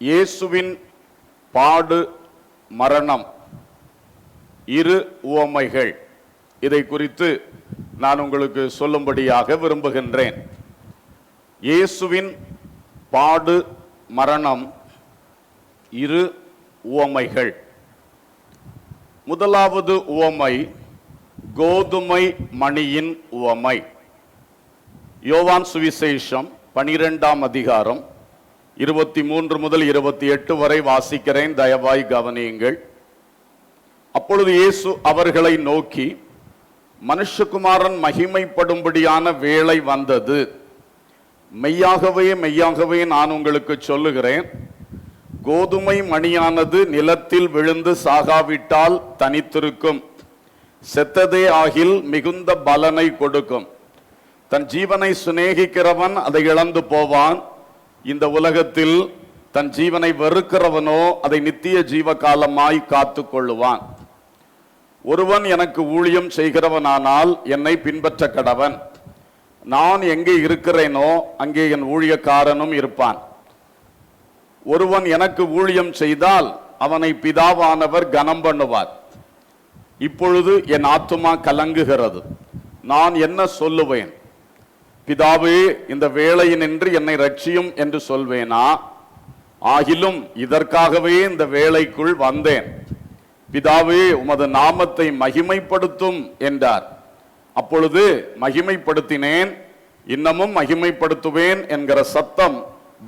இயேசுவின் பாடு மரணம் இரு உவமைகள், இதை குறித்து நான் உங்களுக்கு சொல்லும்படியாக விரும்புகின்றேன். இயேசுவின் பாடு மரணம் இரு உவமைகள். முதலாவது உவமை கோதுமை மணியின் உவமை. யோவான் சுவிசேஷம் 12ஆம் அதிகாரம் 23 முதல் 28 வரை வாசிக்கிறேன், தயவாய் கவனியுங்கள். அப்பொழுது இயேசு அவர்களை நோக்கி, மனுஷகுமாரன் மகிமைப்படும்படியான வேளை வந்தது. மெய்யாகவே மெய்யாகவே நான் உங்களுக்கு சொல்லுகிறேன், கோதுமை மணியானது நிலத்தில் விழுந்து சாகாவிட்டால் தனித்திருக்கும், செத்ததே ஆகில் மிகுந்த பலனை கொடுக்கும். தன் ஜீவனை சிநேகிக்கிறவன் அதை இழந்து போவான். இந்த உலகத்தில் தன் ஜீவனை வெறுக்கிறவனோ அதை நித்திய ஜீவ காலமாய் காத்து கொள்ளுவான். ஒருவன் எனக்கு ஊழியம் செய்கிறவனானால் என்னை பின்பற்ற கடவன். நான் எங்கே இருக்கிறேனோ அங்கே என் ஊழியக்காரனும் இருப்பான். ஒருவன் எனக்கு ஊழியம் செய்தால் அவனை பிதாவானவர் கனம் பண்ணுவார். இப்பொழுது என் ஆத்துமா கலங்குகிறது. நான் என்ன சொல்லுவேன்? பிதாவே, இந்த வேளையினின்று என்னை ரட்சியும் என்று சொல்வேனா? ஆகிலும் இதற்காகவே இந்த வேளைக்குள் வந்தேன். பிதாவே, உமது நாமத்தை மகிமைப்படுத்தும் என்றார். அப்பொழுது மகிமைப்படுத்தினேன், இன்னமும் மகிமைப்படுத்துவேன் என்கிற சத்தம்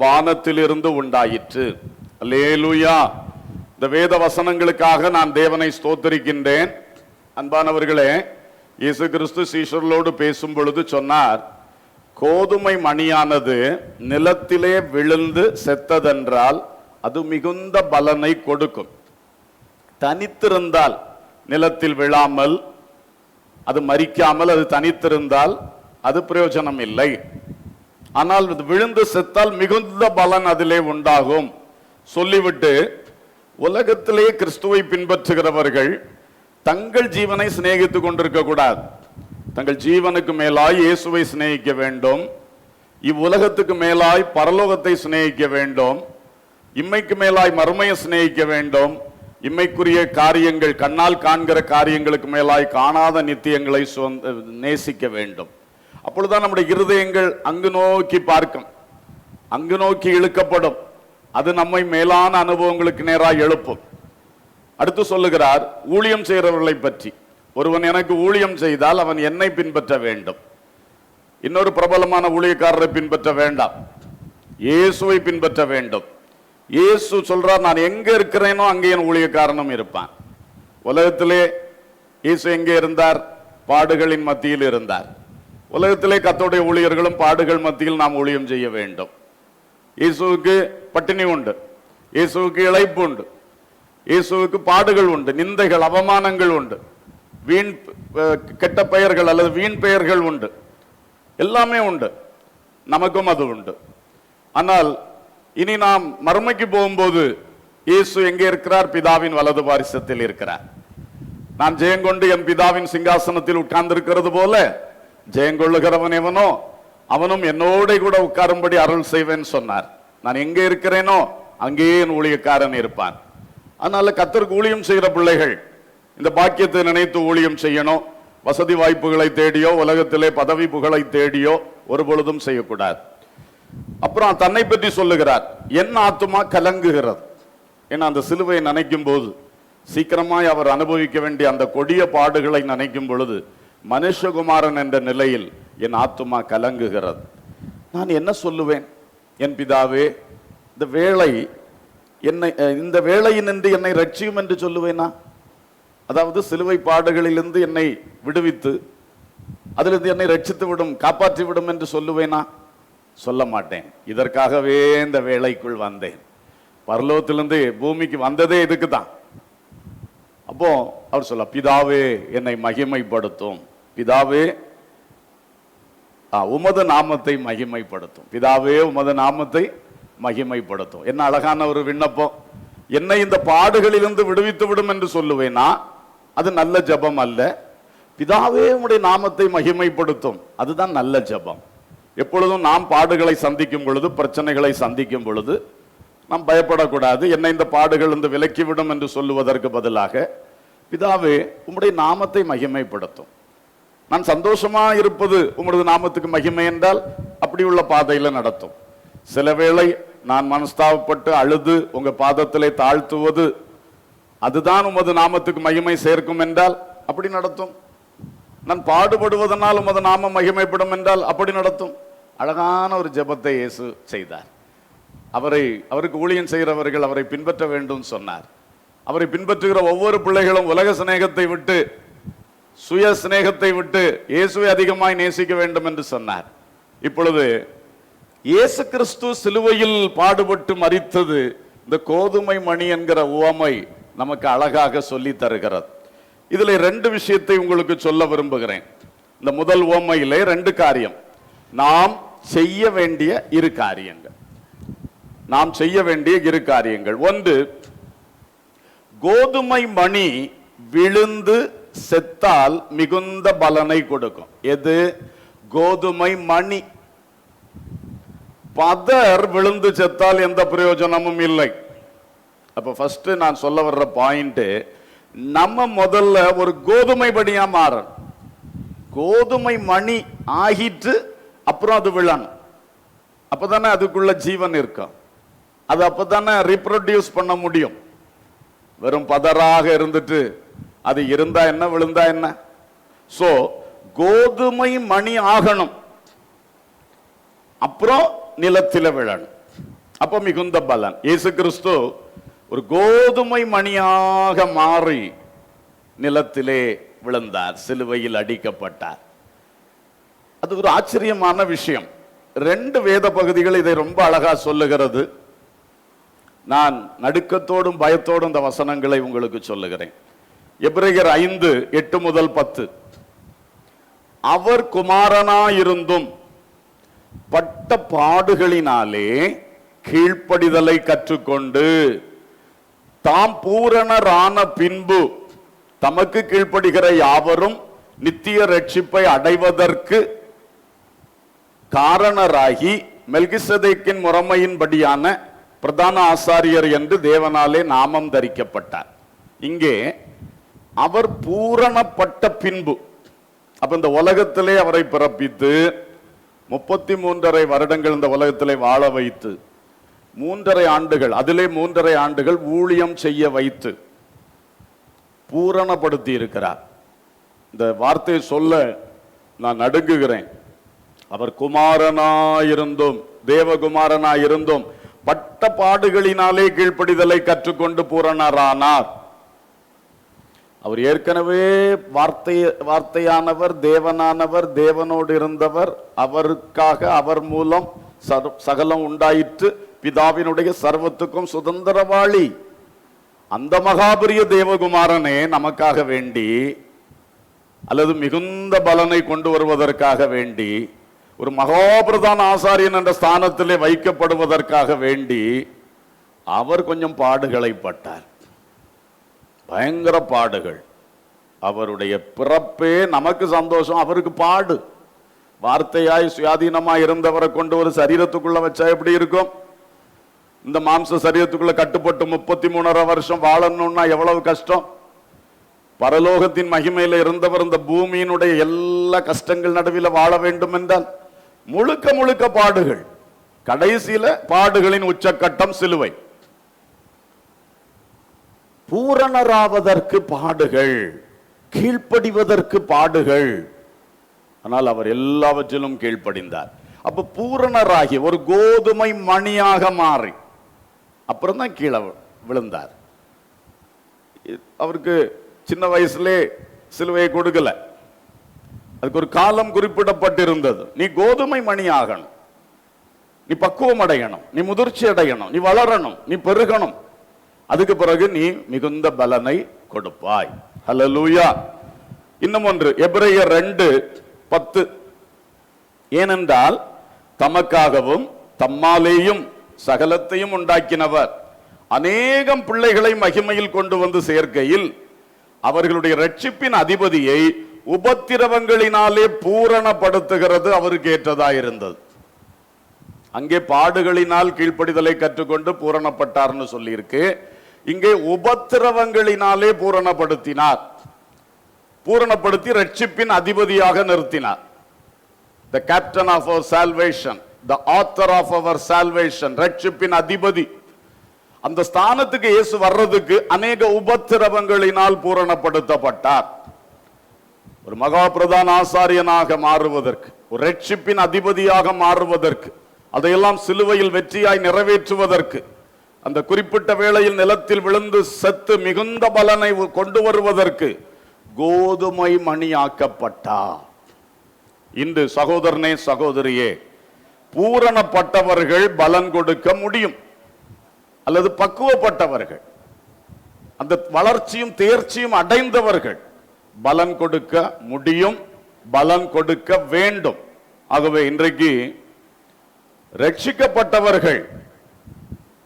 வானத்திலிருந்து உண்டாயிற்று. அல்லேலூயா. இந்த வேத வசனங்களுக்காக நான் தேவனை ஸ்தோத்திரிக்கின்றேன். அன்பானவர்களே, இயேசு கிறிஸ்து சீஷர்களோடு பேசும் பொழுது சொன்னார், கோதுமை மணியானது நிலத்திலே விழுந்து செத்ததென்றால் அது மிகுந்த பலனை கொடுக்கும். தனித்திருந்தால், நிலத்தில் விழாமல் அது மரிக்காமல் அது தனித்திருந்தால் அது பிரயோஜனம் இல்லை. ஆனால் விழுந்து செத்தால் மிகுந்த பலன் அதிலே உண்டாகும் சொல்லிவிட்டு, உலகத்திலே கிறிஸ்துவை பின்பற்றுகிறவர்கள் தங்கள் ஜீவனை சிநேகித்துக் கொண்டிருக்க கூடாது. தங்கள் ஜீவனுக்கு மேலாய் இயேசுவை சிநேகிக்க வேண்டும். இவ்வுலகத்துக்கு மேலாய் பரலோகத்தை சிநேகிக்க வேண்டும். இம்மைக்கு மேலாய் மறுமையை சிநேகிக்க வேண்டும். இம்மைக்குரிய காரியங்கள், கண்ணால் காண்கிற காரியங்களுக்கு மேலாய் காணாத நித்தியங்களை நேசிக்க வேண்டும். அப்பொழுதுதான் நம்முடைய இருதயங்கள் அங்கு நோக்கி பார்க்கும், அங்கு நோக்கி இழுக்கப்படும். அது நம்மை மேலான அனுபவங்களுக்கு நேராக எழுப்பும். அடுத்து சொல்லுகிறார் ஊழியம் செய்கிறவர்களை பற்றி. ஒருவன் எனக்கு ஊழியம் செய்தால் அவன் என்னை பின்பற்ற வேண்டும். இன்னொரு பிரபலமான ஊழியக்காரரை பின்பற்ற வேண்டாம், இயேசுவை பின்பற்ற வேண்டும். இயேசு சொல்றார், நான் எங்க இருக்கிறேனோ அங்கே என் ஊழியக்காரனும் இருப்பான். உலகத்திலே இயேசு எங்கே இருந்தார்? பாடுகளின் மத்தியில் இருந்தார். உலகத்திலே கர்த்தருடைய ஊழியர்களும் பாடுகள் மத்தியில் நாம் ஊழியம் செய்ய வேண்டும். இயேசுவுக்கு பட்டினி உண்டு, இயேசுவுக்கு இளைப்பு உண்டு, இயேசுவுக்கு பாடுகள் உண்டு, நிந்தைகள் அவமானங்கள் உண்டு, வீண் கெட்ட பெயர்கள் அல்லது வீண் பெயர்கள் உண்டு, எல்லாமே உண்டு. நமக்கும் அது உண்டு. ஆனால் இனி நாம் மறுமைக்கு போகும்போது இயேசு எங்கே இருக்கிறார்? பிதாவின் வலது பாரிசத்தில் இருக்கிறார். நான் ஜெயங்கொண்டு என் பிதாவின் சிங்காசனத்தில் உட்கார்ந்திருக்கிறது போல ஜெயங்கொள்ளுகிறவன் எவனோ அவனும் என்னோட கூட உட்காரும்படி அருள் செய்வேன் சொன்னார். நான் எங்கே இருக்கிறேனோ அங்கேயே என் ஊழியக்காரன் இருப்பான். அதனால கர்த்தருக்கு ஊழியம் செய்கிற பிள்ளைகள் இந்த பாக்கியத்தை நினைத்து ஊழியம் செய்யணும். வசதி வாய்ப்புகளை தேடியோ உலகத்திலே பதவி புகழை தேடியோ ஒரு பொழுதும் செய்யக்கூடாது. அப்புறம் தன்னை பற்றி சொல்லுகிறார், என் ஆத்துமா கலங்குகிறது. ஏன்னா அந்த சிலுவையை நினைக்கும் போது, சீக்கிரமாய் அவர் அனுபவிக்க வேண்டிய அந்த கொடிய பாடுகளை நினைக்கும் பொழுது, மனுஷகுமாரன் என்ற நிலையில் என் ஆத்துமா கலங்குகிறது. நான் என்ன சொல்லுவேன்? என் பிதாவே, இந்த வேளை என்னை, இந்த வேளையினின்று என்னை ரட்சியும் என்று சொல்லுவேனா? அதாவது சிலுவை பாடுகளிலிருந்து என்னை விடுவித்து அதிலிருந்து என்னை ரட்சித்து விடும், காப்பாற்றி விடும் என்று சொல்லுவேனா? சொல்ல மாட்டேன். இதற்காகவே இந்த வேளைக்குள் வந்தேன். பரலோகத்திலிருந்து பூமிக்கு வந்ததே இதுக்கு தான். அப்போ அவர் சொல்ல, பிதாவே என்னை மகிமைப்படுத்தும், பிதாவே உமது நாமத்தை மகிமைப்படுத்தும், பிதாவே உமது நாமத்தை மகிமைப்படுத்தும். என்ன அழகான ஒரு விண்ணப்பம். என்னை இந்த பாடுகளிலிருந்து விடுவித்து விடும் என்று சொல்லுவேனா? அது நல்ல ஜெபம் அல்ல. பிதாவே உம்முடைய நாமத்தை மகிமைப்படுத்தும், அதுதான் நல்ல ஜெபம். எப்பொழுதும் நாம் பாடுகளை சந்திக்கும் பொழுது, பிரச்சனைகளை சந்திக்கும் பொழுது நாம் பயப்படக்கூடாது, என்னை இந்த பாடுகள் இந்த விலக்கிவிடும் என்று சொல்லுவதற்கு பதிலாக, பிதாவே உம்முடைய நாமத்தை மகிமைப்படுத்தும், நான் சந்தோஷமா இருப்பது உம்முடைய நாமத்துக்கு மகிமை என்றால் அப்படி உள்ள பாதையில நடத்தும். சில வேளை நான் மனஸ்தாபப்பட்டு அழுது உங்க பாதத்திலே தாழ்த்துவது அதுதான் உமது நாமத்துக்கு மகிமை சேர்க்கும் என்றால் அப்படி நடத்தும். நான் பாடுபடுவதனால் உமது நாமம் மகிமைப்படும் என்றால் அப்படி நடத்தும். அழகான ஒரு ஜெபத்தை இயேசு செய்தார். அவருக்கு ஊழியம் செய்கிறவர்கள் அவரை பின்பற்ற வேண்டும் சொன்னார். அவரை பின்பற்றுகிற ஒவ்வொரு பிள்ளைகளும் உலக சிநேகத்தை விட்டு, சுய சிநேகத்தை விட்டு இயேசுவை அதிகமாய் நேசிக்க வேண்டும் என்று சொன்னார். இப்பொழுது இயேசு கிறிஸ்து சிலுவையில் பாடுபட்டு மரித்தது இந்த கோதுமை மணி என்கிற உவமை நமக்கு அழகாக சொல்லி தருகிறது. இதுல 2 விஷயத்தை உங்களுக்கு சொல்ல விரும்புகிறேன். இந்த முதல் உவமையிலே 2 காரியம், நாம் செய்ய வேண்டிய 2 காரியங்கள். நாம் செய்ய வேண்டிய 2 காரியங்கள். ஒன்று, கோதுமை மணி விழுந்து செத்தால் மிகுந்த பலனை கொடுக்கும். எது? கோதுமை மணி. பதர் விழுந்து செத்தால் எந்த பிரயோஜனமும் இல்லை. அப்ப ஃபர்ஸ்ட் நான் சொல்ல வர்ற பாயிண்ட், நம்ம முதல்ல ஒரு கோதுமை மணியா மாறணும். கோதுமை மணி ஆகிட்டு அப்புறம் அது விழணும். அப்பதானே அதுக்குள்ள ஜீவன் இருக்கும். அது அப்பதானே ரீப்ரொடியூஸ் பண்ண முடியும். வெறும் பதராக இருந்துட்டு அது இருந்தா என்ன, விழுந்தா என்ன? சோ கோதுமை மணி ஆகணும், அப்புறம் நிலத்தில விழணும், அப்ப மிகுந்த பலன். இயேசு கிறிஸ்து ஒரு கோதுமை மணியாக மாறி நிலத்திலே விழுந்தார், சிலுவையில் அடிக்கப்பட்டார். அது ஒரு ஆச்சரியமான விஷயம். 2 வேத பகுதிகள் இதை ரொம்ப அழகா சொல்லுகிறது. நான் நடுக்கத்தோடும் பயத்தோடும் இந்த வசனங்களை உங்களுக்கு சொல்லுகிறேன். எபிரேயர் 5:8 முதல் 10. அவர் குமாரனாயிருந்தும் பட்ட பாடுகளினாலே கீழ்ப்படிதலை கற்றுக்கொண்டு தாம் பூரணரான பின்பு தமக்கு கீழ்ப்படுகிற யாவரும் நித்திய ரட்சிப்பை அடைவதற்கு காரணராகி மெல்கிசேதேக்கின் முறைமையின்படியான பிரதான ஆசாரியர் என்று தேவனாலே நாமம் தரிக்கப்பட்டார். இங்கே அவர் பூரணப்பட்ட பின்பு, அப்ப இந்த உலகத்திலே அவரை பிறப்பித்து 33.5 வருடங்கள் இந்த உலகத்திலே வாழ வைத்து 3.5 ஆண்டுகள், அதிலே 3.5 ஆண்டுகள் ஊழியம் செய்ய வைத்து பூரணப்படுத்தி இருக்கிறார். இந்த வார்த்தையை சொல்ல நான் நடுங்குகிறேன். அவர் குமாரனாயிருந்தும், தேவகுமாரனாயிருந்தும் பட்ட பாடுகளினாலே கீழ்ப்படிதலை கற்றுக்கொண்டு பூரணரானார். அவர் ஏற்கனவே வார்த்தையானவர், தேவனானவர், தேவனோடு இருந்தவர், அவருக்காக அவர் மூலம் சகலம் உண்டாயிற்று, பிதாவினுடைய சர்வத்துக்கும் சுதந்திரவாளி. அந்த மகாபரிய தேவகுமாரனே நமக்காக வேண்டி, அல்லது மிகுந்த பலனை கொண்டு வருவதற்காக வேண்டி, ஒரு மகாபிரதான ஆசாரியன் என்ற ஸ்தானத்திலே வைக்கப்படுவதற்காக வேண்டி அவர் கொஞ்சம் பாடுகளை பட்டார். பயங்கர பாடுகள். அவருடைய பிறப்பே நமக்கு சந்தோஷம், அவருக்கு பாடு. வார்த்தையாய் சுயாதீனமாய் இருந்தவரை கொண்டு ஒரு சரீரத்துக்குள்ள வச்சா எப்படி இருக்கும்? இந்த மாம்ச சரீரத்துக்குள்ள கட்டுப்பட்டு 33.5 வருஷம் வாழணும்னா எவ்வளவு கஷ்டம். பரலோகத்தின் மகிமையில இருந்தவர் இந்த பூமியினுடைய எல்லா கஷ்டங்கள் நடுவில் வாழ வேண்டும் என்றால் முழுக்க முழுக்க பாடுகள். கடைசியில பாடுகளின் உச்சக்கட்டம் சிலுவை. பூரணராவதற்கு பாடுகள், கீழ்ப்படிவதற்கு பாடுகள். ஆனால் அவர் எல்லாவற்றிலும் கீழ்ப்படிந்தார். அப்ப பூரணராகி ஒரு கோதுமை மணியாக மாறி அப்புறம் தான் கீழே விழுந்தார். அவருக்கு சின்ன வயசுலே சிலுவையை கொடுக்கல, அதுக்கு ஒரு காலம் குறிப்பிடப்பட்டிருந்தது. நீ கோதுமை மணி ஆகணும், நீ பக்குவம் அடையணும், நீ முதிர்ச்சி அடையணும், நீ வளரணும், நீ பெருகணும், அதுக்கு பிறகு நீ மிகுந்த பலனை கொடுப்பாய். ஹல்லேலூயா. இன்னும் ஒன்று, எபிரேயர் 2:10. ஏனென்றால் தமக்காகவும் தம்மாலேயும் சகலத்தையும் உண்டாக்கினவர் அநேகம் பிள்ளைகளை மகிமையில் கொண்டு வந்து சேர்க்கையில் அவர்களுடைய ரட்சிப்பின் அதிபதியை உபத்திரவங்களினாலே பூரணப்படுத்துகிறது அவருக்கு ஏற்றதா இருந்தது. அங்கே பாடுகளினால் கீழ்ப்படிதலை கற்றுக்கொண்டு பூரணப்பட்டார்னு சொல்லியிருக்கு. இங்கே உபத்திரவங்களினாலே பூரணப்படுத்தினார். பூரணப்படுத்தி ரட்சிப்பின் அதிபதியாக நிறுத்தினார். The captain of our salvation, the author of our salvation, ரட்சிப்பின் அதிபதி. அந்த ஸ்தானத்துக்கு இயேசு வர்றதுக்கு அநேக உபத்திரவங்களினால் பூரணப்படுத்தப்பட்டார். ஒரு மகா பிரதான ஆசாரியனாக மாறுவதற்கு, ஒரு ரட்சிப்பின் அதிபதியாக மாறுவதற்கு, அதையெல்லாம் சிலுவையில் வெற்றியாய் நிறைவேற்றுவதற்கு, அந்த குறிப்பிட்ட வேளையில் நிலத்தில் விழுந்து செத்து மிகுந்த பலனை கொண்டு வருவதற்கு கோதுமை மணியாக்கப்பட்டார். இன்று சகோதரனே சகோதரியே, பூரணப்பட்டவர்கள் பலன் கொடுக்க முடியும், அல்லது பக்குவப்பட்டவர்கள், அந்த வளர்ச்சியும் தேர்ச்சியும் அடைந்தவர்கள் பலன் கொடுக்க முடியும், பலன் கொடுக்க வேண்டும். ஆகவே இன்றைக்கு ரட்சிக்கப்பட்டவர்கள்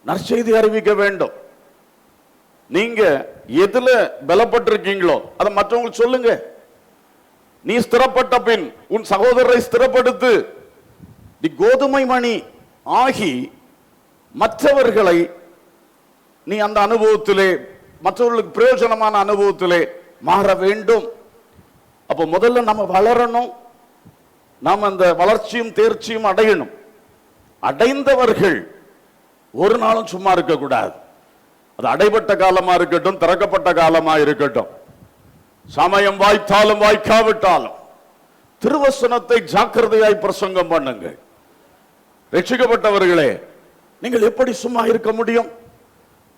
நற்செய்தி அறிவிக்க வேண்டும். நீங்க எதுல பலப்பட்டிருக்கீங்களோ அதை மற்றவங்களுக்கு சொல்லுங்க. நீ ஸ்திரப்பட்ட பின் உன் சகோதரரை ஸ்திரப்படுத்து. நீ கோதுமை மணி ஆகி மற்றவர்களை நீ அந்த அனுபவத்திலே, மற்றவர்களுக்கு பிரயோஜனமான அனுபவத்திலே மாற வேண்டும். அப்போ முதல்ல நம்ம வளரணும், நாம் அந்த வளர்ச்சியும் தேர்ச்சியும் அடையணும். அடைந்தவர்கள் ஒரு நாளும் சும்மா இருக்கக்கூடாது. அது அடைபட்ட காலமா இருக்கட்டும், திறக்கப்பட்ட காலமா இருக்கட்டும், சமயம் வாய்த்தாலும் வாய்க்காவிட்டாலும் திருவசனத்தை ஜாக்கிரதையாய் பிரசங்கம் பண்ணுங்கள். ரட்சிக்கப்பட்டவர்களே, நீங்கள் எப்படி சும்மா இருக்க முடியும்?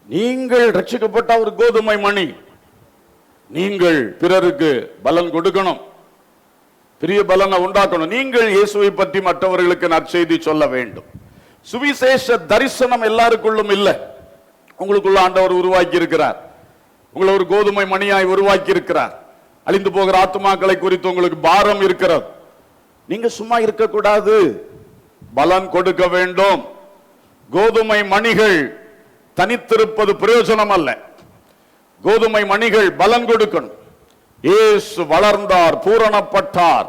நீங்கள் ரட்சிக்கப்பட்ட ஒரு கோதுமை மணி, நீங்கள் பிறருக்கு பலன் கொடுக்கணும், பெரிய பலனை உண்டாக்கணும். நீங்கள் இயேசுவை பற்றி மற்றவர்களுக்கு நற்செய்தி சொல்ல வேண்டும். சுவிசேஷ தரிசனம் எல்லாருக்குள்ளும் இல்லை. உங்களுக்குள்ள ஆண்டவர் உருவாக்கி இருக்கிறார். உங்களை ஒரு கோதுமை மணியாய் உருவாக்கி இருக்கிறார். அழிந்து போகிற ஆத்துமாக்களை குறித்து உங்களுக்கு பாரம் இருக்கிறது. நீங்க சும்மா இருக்கக்கூடாது, பலன் கொடுக்க வேண்டும். கோதுமை மணிகள் தனித்திருப்பது பிரயோஜனம் அல்ல. கோதுமை மணிகள் பலன் கொடுக்கணும். இயேசு வளர்ந்தார், பூரணப்பட்டார்,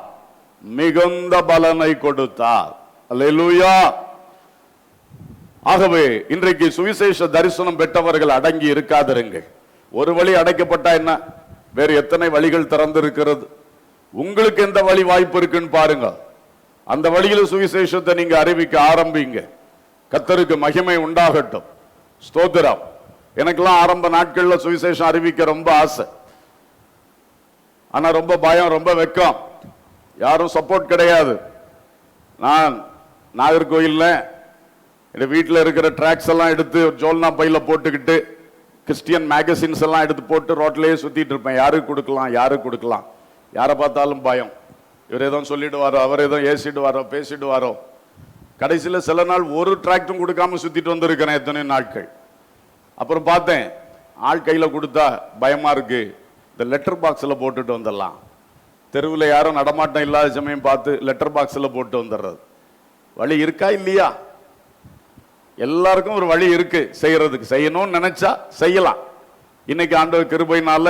மிகுந்த பலனை கொடுத்தார். அல்லேலூயா. ஆகவே இன்றைக்கு சுவிசேஷ தரிசனம் பெற்றவர்கள் அடங்கி இருக்காதிருங்கள். ஒரு வழி அடைக்கப்பட்டா என்ன, வேறு எத்தனை வழிகள் திறந்திருக்கிறது. உங்களுக்கு எந்த வழி வாய்ப்பு இருக்குன்னு பாருங்க. அந்த வழியில் சுவிசேஷத்தை நீங்க அறிவிக்க ஆரம்பிங்க. கர்த்தருக்கு மகிமை உண்டாகட்டும். ஸ்தோத்திரம். எனக்கெல்லாம் ஆரம்ப நாட்கள்ல சுவிசேஷம் அறிவிக்க ரொம்ப ஆசை. ஆனா ரொம்ப பயம், ரொம்ப வெக்கம், யாரும் சப்போர்ட் கிடையாது. நான் நாகர்கோயில்ல வீட்டில் இருக்கிற ட்ராக்ஸ் எல்லாம் எடுத்து ஜோல்னா பையில போட்டுக்கிட்டு கிறிஸ்டியன் மேகசின்ஸ் எல்லாம் எடுத்து போட்டு ரோட்லயே சுத்திட்டு இருப்பேன். யாருக்கு கொடுக்கலாம், யாருக்கு கொடுக்கலாம், யாரை பார்த்தாலும் பயம். இவர் ஏதோ சொல்லிடுவாரோ, அவர் ஏதோ ஏசிடுவாரோ, பேசிடுவாரோ. கடைசியில் சில நாள் ஒரு டிராக்டும் கொடுக்காம சுத்திட்டு வந்திருக்கிறேன் எத்தனை நாட்கள். அப்புறம் பார்த்தேன், ஆள் கையில கொடுத்தா பயமா இருக்கு, இந்த லெட்டர் பாக்ஸில் போட்டுட்டு வந்துடலாம். தெருவில் யாரும் நடமாட்டம் இல்லாத சமயம் பார்த்து லெட்டர் பாக்ஸில் போட்டு வந்துடுறது. வழி இருக்கா இல்லையா? எல்லாருக்கும் ஒரு வழி இருக்கு செய்யறதுக்கு. செய்யணும்னு நினைச்சா செய்யலாம். இன்னைக்கு ஆண்டவர் கிருபையினால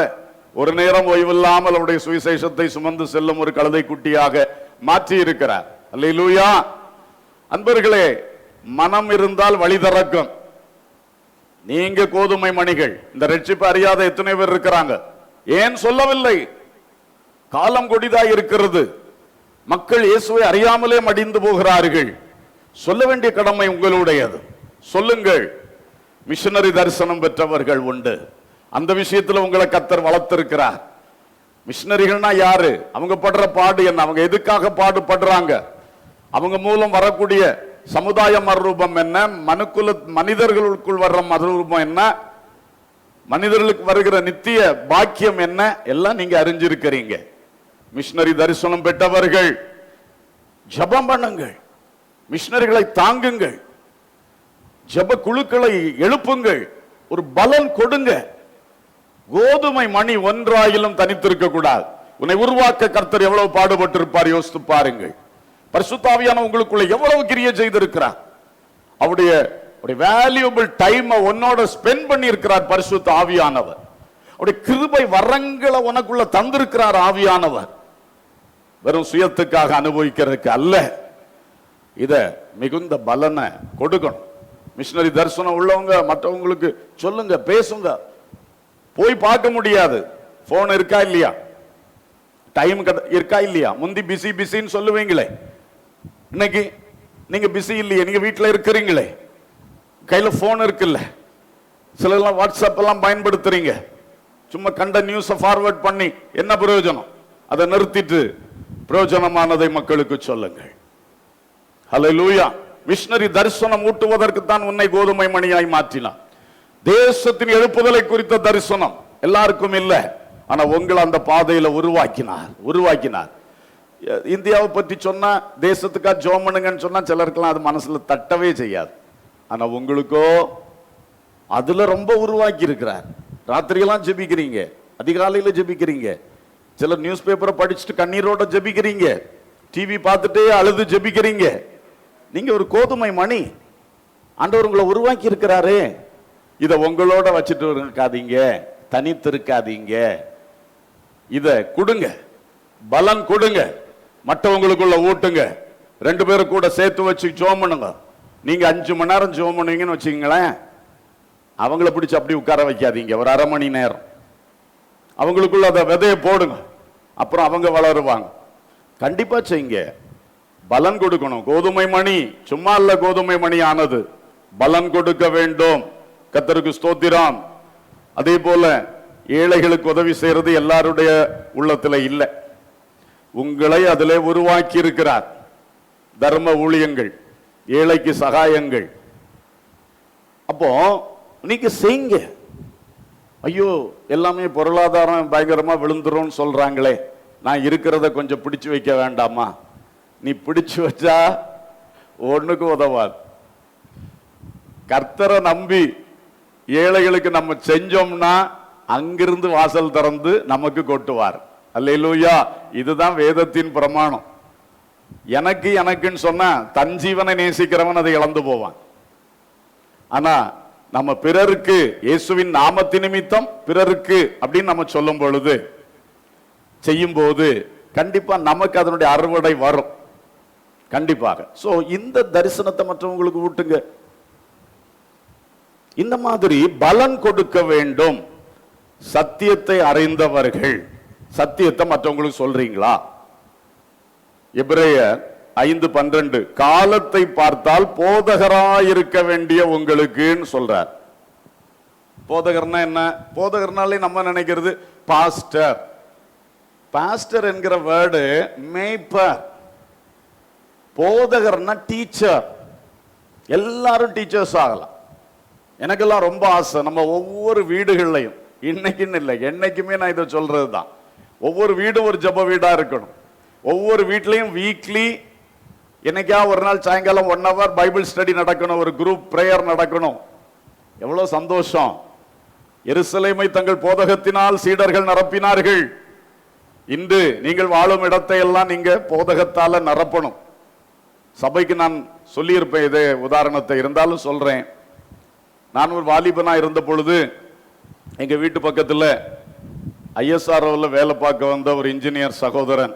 ஒரு நேரம் ஓய்வில்லாமல் அவருடைய சுவிசேஷத்தை சுமந்து செல்லும் ஒரு கழுதை குட்டியாக மாற்றி இருக்கிறார். அல்லேலூயா. அன்பர்களே, மனம் இருந்தால் வழி திறக்கும். நீங்க கோதுமை மணிகள். இந்த ரட்சிப்பு அறியாத எத்தனை பேர் இருக்கிறாங்க? ஏன் சொல்லவில்லை? காலம் கொடிதாய் இருக்கிறது. மக்கள் இயேசுவை அறியாமலே மடிந்து போகிறார்கள். சொல்ல வேண்டிய கடமை உங்களுடையது. சொல்லுங்கள். மிஷனரி தரிசனம் பெற்றவர்கள் உண்டு. அந்த விஷயத்தில் உங்களை கர்த்தர் வளர்த்திருக்கிறார். மிஷனரிகள்னா யாரு? அவங்க படுற பாடு என்ன? அவங்க எதுக்காக பாடுபடுறாங்க? அவங்க மூலம் வரக்கூடிய சமுதாய மறுரூபம் என்ன? மனிதர்களுக்குள் வர்ற மறுரூபம் என்ன? மனிதர்களுக்கு வருகிற நித்திய பாக்கியம் என்ன? எல்லாம் நீங்க அறிஞ்சிருக்கிறீங்க. மிஷனரி தரிசனம் பெற்றவர்கள் ஜெபம் பண்ணுங்கள், மிஷனரிகளை தாங்குங்கள், ஜெப குழுக்களை எழுப்புங்கள், ஒரு பலன் கொடுங்க. கோதுமை மணி ஒன்றாயிலும் தனித்திருக்க கூடாது. உன்னை உருவாக்க கர்த்தர் எவ்வளவு பாடுபட்டிருப்பார் யோசித்து பாருங்கள். பரிசுத்த ஆவியான உங்களுக்குள்ள எவ்வளவு கிரியை செய்திருக்கிறார். அவருடைய வேல்யூபிள் டைம் உன்னோட ஸ்பெண்ட் பண்ணி இருக்கிறார் பரிசுத்த ஆவியானவர். அவருடைய கிருபை வரங்களை உனக்குள்ள தந்திருக்கிறார் ஆவியானவர். வெறும் சுயத்துக்காக அனுபவிக்கிறதுக்கு அல்ல. இத மிகுந்த பலனை கொடுக்கணும். மிஷனரி தரிசனம் உள்ளவங்க மற்றவங்களுக்கு சொல்லுங்க, பேசுங்க. போய் பார்க்க முடியாது, போன் இருக்கா இல்லையா, டைம் இருக்கா இல்லையா? முந்தி பிஸி பிஸின்னு சொல்லுவீங்களே, இன்னைக்கு நீங்க பிஸி இல்லையே, நீங்க வீட்டில் இருக்கிறீங்களே, கையில போன் இருக்குல்ல. சிலர்லாம் வாட்ஸ்அப் எல்லாம் பயன்படுத்துறீங்க. சும்மா கண்ட நியூஸை ஃபார்வர்ட் பண்ணி என்ன பிரயோஜனம்? அதை நிறுத்திட்டு பிரயோஜனமானதை மக்களுக்கு சொல்லுங்கள். ஹல்லேலூயா. மிஷனரி தரிசனம் ஊட்டுவதற்கு தான் உன்னை கோதுமை மணியாய் மாற்றினார். தேசத்தின் எழுப்புதலை குறித்த தரிசனம் எல்லாருக்கும் இல்லை, ஆனா உங்களை அந்த பாதையில உருவாக்கினார். இந்தியாவை பற்றி சொன்னா, தேசத்துக்கா ஜெபம் பண்ணுங்கன்னு சொன்னா சிலருக்கெல்லாம் அது மனசுல தட்டவே செய்யாது. ஆனா உங்களுக்கோ அதுல ரொம்ப உருவாக்கி இருக்கிறார். ராத்திரியெல்லாம் ஜெபிக்கிறீங்க, அதிகாலையில ஜெபிக்கிறீங்க, சிலர் நியூஸ் பேப்பரை படிச்சுட்டு கண்ணீரோட ஜெபிக்கிறீங்க, டிவி பார்த்துட்டே அழுது ஜெபிக்கிறீங்க. நீங்க ஒரு கோதுமை மணி, ஆண்டவர் உங்களை உருவாக்கி இருக்கிறாரு. இதை உங்களோட வச்சுட்டு இருக்காதீங்க, தனித்து இருக்காதீங்க. இத கொடுங்க, பலன் கொடுங்க, மற்றவங்களுக்குள்ள ஊட்டுங்க. 2 பேரும் கூட சேர்த்து வச்சு ஜெபம் பண்ணுங்க. நீங்க 5 மணி நேரம் ஜெபம் பண்ணுவீங்கன்னு வச்சுக்கங்களேன், அவங்கள பிடிச்சு அப்படி உட்கார வைக்காதீங்க. ஒரு அரை மணி நேரம் அவங்களுக்குள்ள அதை விதைய போடுங்க, அப்புறம் அவங்க வளருவாங்க. கண்டிப்பா செய்யுங்க, பலன் கொடுக்கணும். கோதுமை மணி சும்மா இல்ல, கோதுமை மணி ஆனது பலன் கொடுக்க வேண்டும். கர்த்தருக்கு ஸ்தோத்திரம். அதே போல ஏழைகளுக்கு உதவி செய்யறது எல்லாருடைய உள்ளத்துல இல்ல, உங்களை அதிலே உருவாக்கி இருக்கிறார். தர்ம ஊழியங்கள், ஏழைக்கு சகாயங்கள். அப்போ நீங்க செய்யுங்க. ஐயோ எல்லாமே பொருளாதாரம் பயங்கரமா விழுந்துரும் சொல்றாங்களே, நான் இருக்கிறத கொஞ்சம் பிடிச்சு வைக்க வேண்டாமா? நீ பிடிச்சு வச்சா ஒண்ணுக்கு உதவாது. கர்த்தரை நம்பி ஏழைகளுக்கு நம்ம செஞ்சோம்னா அங்கிருந்து வாசல் திறந்து நமக்கு கொட்டுவார். அல்லேலூயா. இதுதான் வேதத்தின் பிரமாணம். எனக்குன்னு சொன்னா தன் ஜீவனை நேசிக்கிறவன் அதை இழந்து போவான். ஆனா நம்ம பிறருக்கு, இயேசுவின் நாமத்தின் நிமித்தம் பிறருக்கு அப்படின்னு நம்ம சொல்லும் பொழுது, செய்யும் போது கண்டிப்பா நமக்கு அதனுடைய அறுவடை வரும், கண்டிப்பாக. சோ இந்த தரிசனத்தை மற்றவங்களுக்கு ஊட்டுங்க. இந்த மாதிரி பலன் கொடுக்க வேண்டும். சத்தியத்தை அறிந்தவர்கள், சத்தியத்தை மற்றவங்களுக்கு சொல்றீங்களா? எபிரேயர் 5:12 காலத்தை பார்த்தால் போதகராயிருக்க வேண்டிய உங்களுக்குன்னு சொல்றார். போதகர்னா என்ன? போதகர்னாலே நம்ம நினைக்கிறது பாஸ்டர். பாஸ்டர் என்கிற வேர்டு மேய்ப்பர். போதகர்னா டீச்சர். எல்லாரும் டீச்சர்ஸ் ஆகலாம். எனக்கெல்லாம் ரொம்ப ஆசை, நம்ம ஒவ்வொரு வீடுகள்லையும், இன்னைக்குன்னு இல்லை என்னைக்குமே நான் இதை சொல்றது தான், ஒவ்வொரு வீடும் ஒரு ஜெப வீடா இருக்கணும். ஒவ்வொரு வீட்லையும் வீக்லி என்னைக்கா ஒரு நாள் சாயங்காலம் 1 hour பைபிள் ஸ்டடி நடக்கணும், ஒரு குரூப் பிரேயர் நடக்கணும். எவ்வளவு சந்தோஷம். எருசலேமை தங்கள் போதகத்தினால் சீடர்கள் நிரப்பினார்கள். இன்று நீங்கள் வாழும் இடத்தை எல்லாம் நீங்க போதகத்தால நிரப்பணும். சபைக்கு நான் சொல்லியிருப்பேன் இதே உதாரணத்தை, இருந்தாலும் சொல்றேன். நான் ஒரு வாலிபனா இருந்த பொழுது எங்க வீட்டு பக்கத்துல ISROல வேலை பார்க்க வந்த ஒரு இன்ஜினியர் சகோதரன்,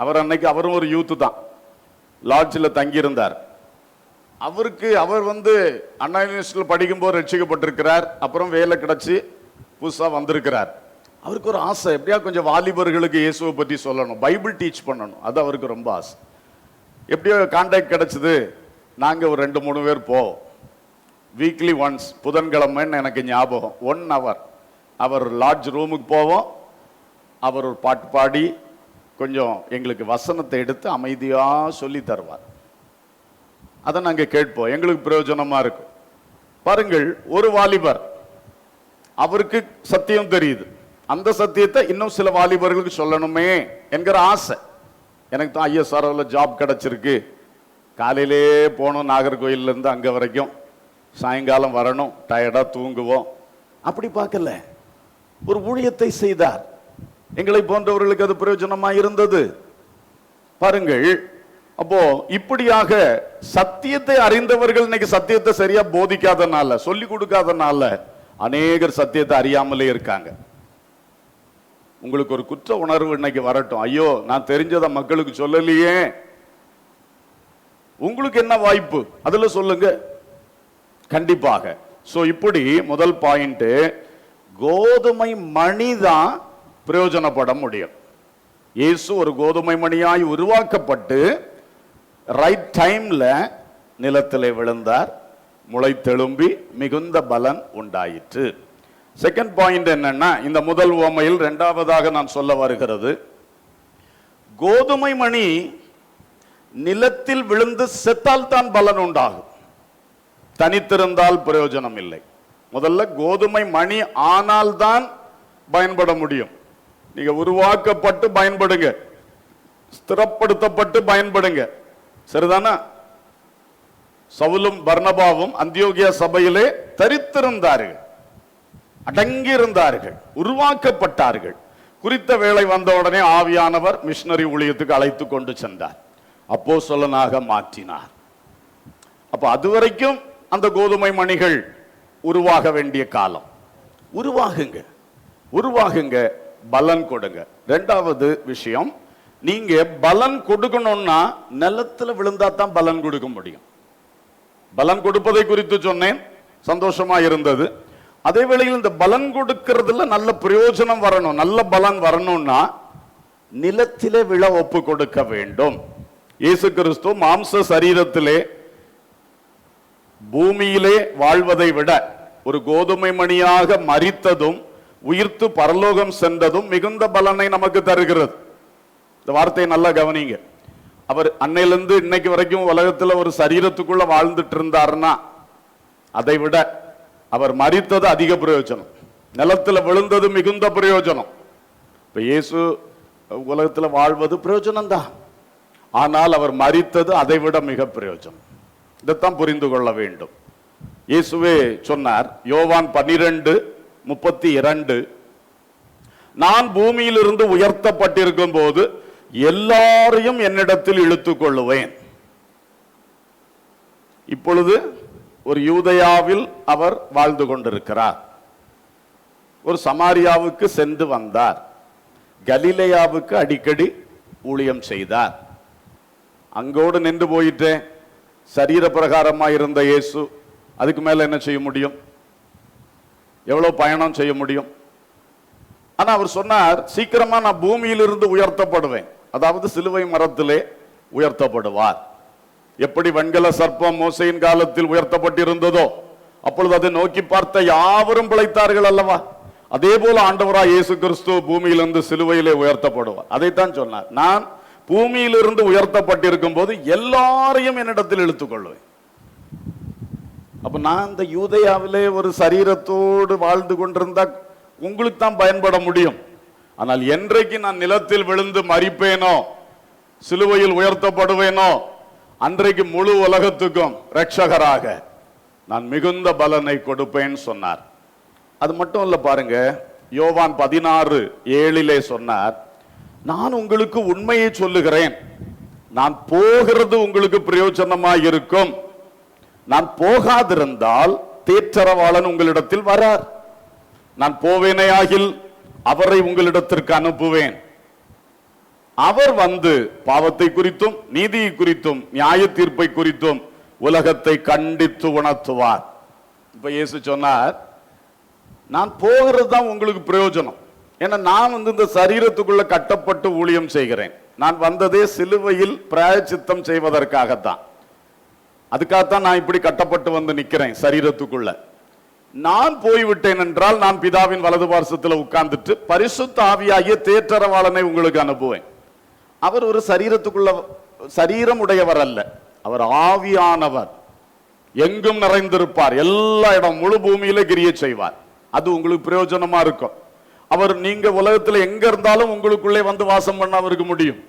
அவர் அன்னைக்கு அவரும் ஒரு யூத் தான், லாட்ஜில் தங்கியிருந்தார். அவர் அண்ணா யூனிவர்சிட்டியில் படிக்கும்போது ரட்சிக்கப்பட்டிருக்கிறார். அப்புறம் வேலை கிடைச்சி புதுசா வந்திருக்கிறார். அவருக்கு ஒரு ஆசை, எப்படியா கொஞ்சம் வாலிபர்களுக்கு இயேசுவை பற்றி சொல்லணும், பைபிள் டீச் பண்ணணும். அது அவருக்கு ரொம்ப ஆசை. எப்படியோ கான்டாக்ட் கிடைச்சது. நாங்கள் ஒரு 2-3 பேர் போவோம். வீக்லி ஒன்ஸ், புதன்கிழமைன்னு எனக்கு ஞாபகம், 1 hour அவர் லாட்ஜ் ரூமுக்கு போவோம். அவர் ஒரு பாட்டு பாடி கொஞ்சம் எங்களுக்கு வசனத்தை எடுத்து அமைதியா சொல்லி தருவார். அதை நாங்கள் கேட்போம், எங்களுக்கு பிரயோஜனமா இருக்கும். பாருங்கள், ஒரு வாலிபர், அவருக்கு சத்தியம் தெரியுது, அந்த சத்தியத்தை இன்னும் சில வாலிபர்களுக்கு சொல்லணுமே என்கிற ஆசை. எனக்கு தான் ISROல ஜாப் கிடைச்சிருக்கு, காலையிலே போகணும் நாகர்கோயில்ல இருந்து அங்க வரைக்கும், சாயங்காலம் வரணும், டயர்டா தூங்குவோம். அப்படி பார்க்கல, ஒரு ஊழியத்தை செய்தார். எங்களை போன்றவர்களுக்கு அது பிரயோஜனமா இருந்தது. பாருங்கள், அப்போ இப்படியாக சத்தியத்தை அறிந்தவர்கள் இன்னைக்கு சத்தியத்தை சரியா போதிக்காதனால, சொல்லி கொடுக்காதனால அநேகர் சத்தியத்தை அறியாமலே இருக்காங்க. உங்களுக்கு ஒரு குற்ற உணர்வு இன்னைக்கு வரட்டும், ஐயோ நான் தெரிஞ்சதை மக்களுக்கு சொல்லலையே. உங்களுக்கு என்ன வாய்ப்பு அதுல சொல்லுங்க. கண்டிப்பாக. சோ இப்படி முதல் பாயிண்ட், கோதுமை மணி தான் பிரயோஜனப்பட முடியும். இயேசு ஒரு கோதுமை மணியாய் உருவாக்கப்பட்டு ரைட் டைம்ல நிலத்திலே விழுந்தார், முளைத்தெழும்பி மிகுந்த பலன் உண்டாயிற்று. செகண்ட் பாயிண்ட் என்னன்னா, இந்த முதல் உவமையில் இரண்டாவதாக நான் சொல்ல வருகிறது, கோதுமை மணி நிலத்தில் விழுந்து செத்தால் தான் பலன் உண்டாகும், தனித்திருந்தால் பிரயோஜனம் இல்லை. முதல்ல கோதுமை மணி ஆனால் தான் பயன்பட முடியும். நீங்க உருவாக்கப்பட்டு பயன்படுங்க, ஸ்திரப்படுத்தப்பட்டு பயன்படுங்க. சரிதானா? சவுலும் பர்னபாவும் அந்தியோகியா சபையிலே தரித்திருந்தார்கள், அடங்கி இருந்தார்கள், உருவாக்கப்பட்டார்கள். குறித்த வேளை வந்த உடனே ஆவியானவர் மிஷனரி ஊழியத்துக்கு அழைத்து கொண்டு சென்றார், அப்போஸ்தலனாக மாற்றினார். அப்ப அதுவரைக்கும் அந்த கோதுமை மணிகள் உருவாக வேண்டிய காலம். உருவாகுங்க, உருவாகுங்க, பலன் கொடுங்க. இரண்டாவது விஷயம், நீங்க பலன் கொடுக்கணும்னா நிலத்துல விழுந்தா தான் பலன் கொடுக்க முடியும். பலன் கொடுப்பதை குறித்து சொன்னேன், சந்தோஷமா இருந்தது. அதே வேளையில் இந்த பலன் கொடுக்கிறதுல நல்ல பிரயோஜனம் வரணும், நல்ல பலன் வரணும்னா நிலத்திலே விழ ஒப்பு கொடுக்க வேண்டும். இயேசு கிறிஸ்து மாம்ச சரீரத்திலே பூமியிலே வாழ்வதை விட ஒரு கோதுமை மணியாக மரித்ததும் உயிர்த்து பரலோகம் சென்றதும் மிகுந்த பலனை நமக்கு தருகிறது. இந்த வார்த்தையை நல்லா கவனிங்க. அவர் அன்னையிலிருந்து இன்னைக்கு வரைக்கும் உலகத்துல ஒரு சரீரத்துக்குள்ள வாழ்ந்துட்டு இருந்தாருன்னா அதை விட அவர் மரித்தது அதிக பிரயோஜனம், நிலத்துல விழுந்தது மிகுந்த பிரயோஜனம். இப்ப இயேசு உலகத்துல வாழ்வது பிரயோஜனம் தான், ஆனால் அவர் மரித்தது அதை விட மிக பிரயோஜனம். இதைத்தான் புரிந்து கொள்ள வேண்டும். இயேசுவே சொன்னார், யோவான் 12:32, நான் பூமியிலிருந்து உயர்த்தப்பட்டிருக்கும் போது எல்லாரையும் என்னிடத்தில் இழுத்துக் கொள்ளுவேன். இப்பொழுது ஒரு யூதேயாவில் அவர் வாழ்ந்து கொண்டிருக்கிறார், ஒரு சமாரியாவுக்கு சென்று வந்தார், கலிலேயாவுக்கு அடிக்கடி ஊழியம் செய்தார். அங்கோடு நின்று போயிட்டேன், சரீர பிரகாரமா இருந்த இயேசு அதுக்கு மேல என்ன செய்ய முடியும்? எவ்வளவு பயணம் செய்ய முடியும்? ஆனா அவர் சொன்னார், சீக்கிரமா நான் பூமியிலிருந்து உயர்த்தப்படுவேன், அதாவது சிலுவை மரத்திலே உயர்த்தப்படுவார். எப்படி வெண்கல சர்ப்பம் மோசையின் காலத்தில் உயர்த்தப்பட்டிருந்ததோ அப்பொழுது அதை நோக்கி பார்த்த யாவரும் பிழைத்தார்கள் அல்லவா, அதே போல ஆண்டவராய் இயேசு கிறிஸ்து பூமியிலிருந்து சிலுவையிலே உயர்த்தப்படுவார். அதைத்தான் சொன்னார், நான் பூமியிலிருந்து உயர்த்தப்பட்டிருக்கும் போது எல்லாரையும் என்னிடத்தில் இழுத்துக் கொள்வேன். அப்ப நான் இந்த யூதேயாவிலே ஒரு சரீரத்தோடு வாழ்ந்து கொண்டிருந்தா உங்களுக்கு தான் பயன்பட முடியும். ஆனால் என்றைக்கு நான் நிலத்தில் விழுந்து மரிப்பேனோ, சிலுவையில் உயர்த்தப்படுவேனோ, அன்றைக்கு முழு உலகத்துக்கும் இரட்சகராக நான் மிகுந்த பலனை கொடுப்பேன் சொன்னார். அது மட்டும் இல்ல, பாருங்க, யோவான் 16:7 சொன்னார், நான் உங்களுக்கு உண்மையை சொல்லுகிறேன், நான் போகிறது உங்களுக்கு பிரயோஜனமாய் இருக்கும், நான் போகாதிருந்தால் தேற்றரவாளன் உங்களிடத்தில் வரார், நான் போவேனே ஆகில் அவரை உங்களிடத்திற்கு அனுப்புவேன், அவர் வந்து பாவத்தை குறித்தும் நீதியை குறித்தும் நியாய தீர்ப்பை குறித்தும் உலகத்தை கண்டித்து உணர்த்துவார். இப்ப இயேசு சொன்னார், நான் போகிறது தான் உங்களுக்கு பிரயோஜனம். ஏன்னா நான் இந்த சரீரத்துக்குள்ள கட்டப்பட்டு ஊழியம் செய்கிறேன். நான் வந்ததே சிலுவையில் பிராயச்சித்தம் செய்வதற்காகத்தான், அதுக்காகத்தான் நான் இப்படி கட்டப்பட்டு வந்து நிக்கிறேன் சரீரத்துக்குள்ள. நான் போய்விட்டேன் என்றால் நான் பிதாவின் வலது பார்சத்தில் உட்கார்ந்துட்டு பரிசுத்த ஆவியாகிய தேற்றரவாளனை உங்களுக்கு அனுப்புவேன். அவர் ஒரு சரீரத்துக்குள்ள சரீரம் உடையவர் அல்ல, அவர் ஆவியானவர், எங்கும் நிறைந்திருப்பார், எல்லா இடம் முழு பூமியில கிரிய செய்வார். அது உங்களுக்கு பிரயோஜனமா இருக்கும். அவர் நீங்க உலகத்துல எங்க இருந்தாலும் உங்களுக்குள்ளே வந்து வாசம் பண்ண அவருக்கு முடியும்.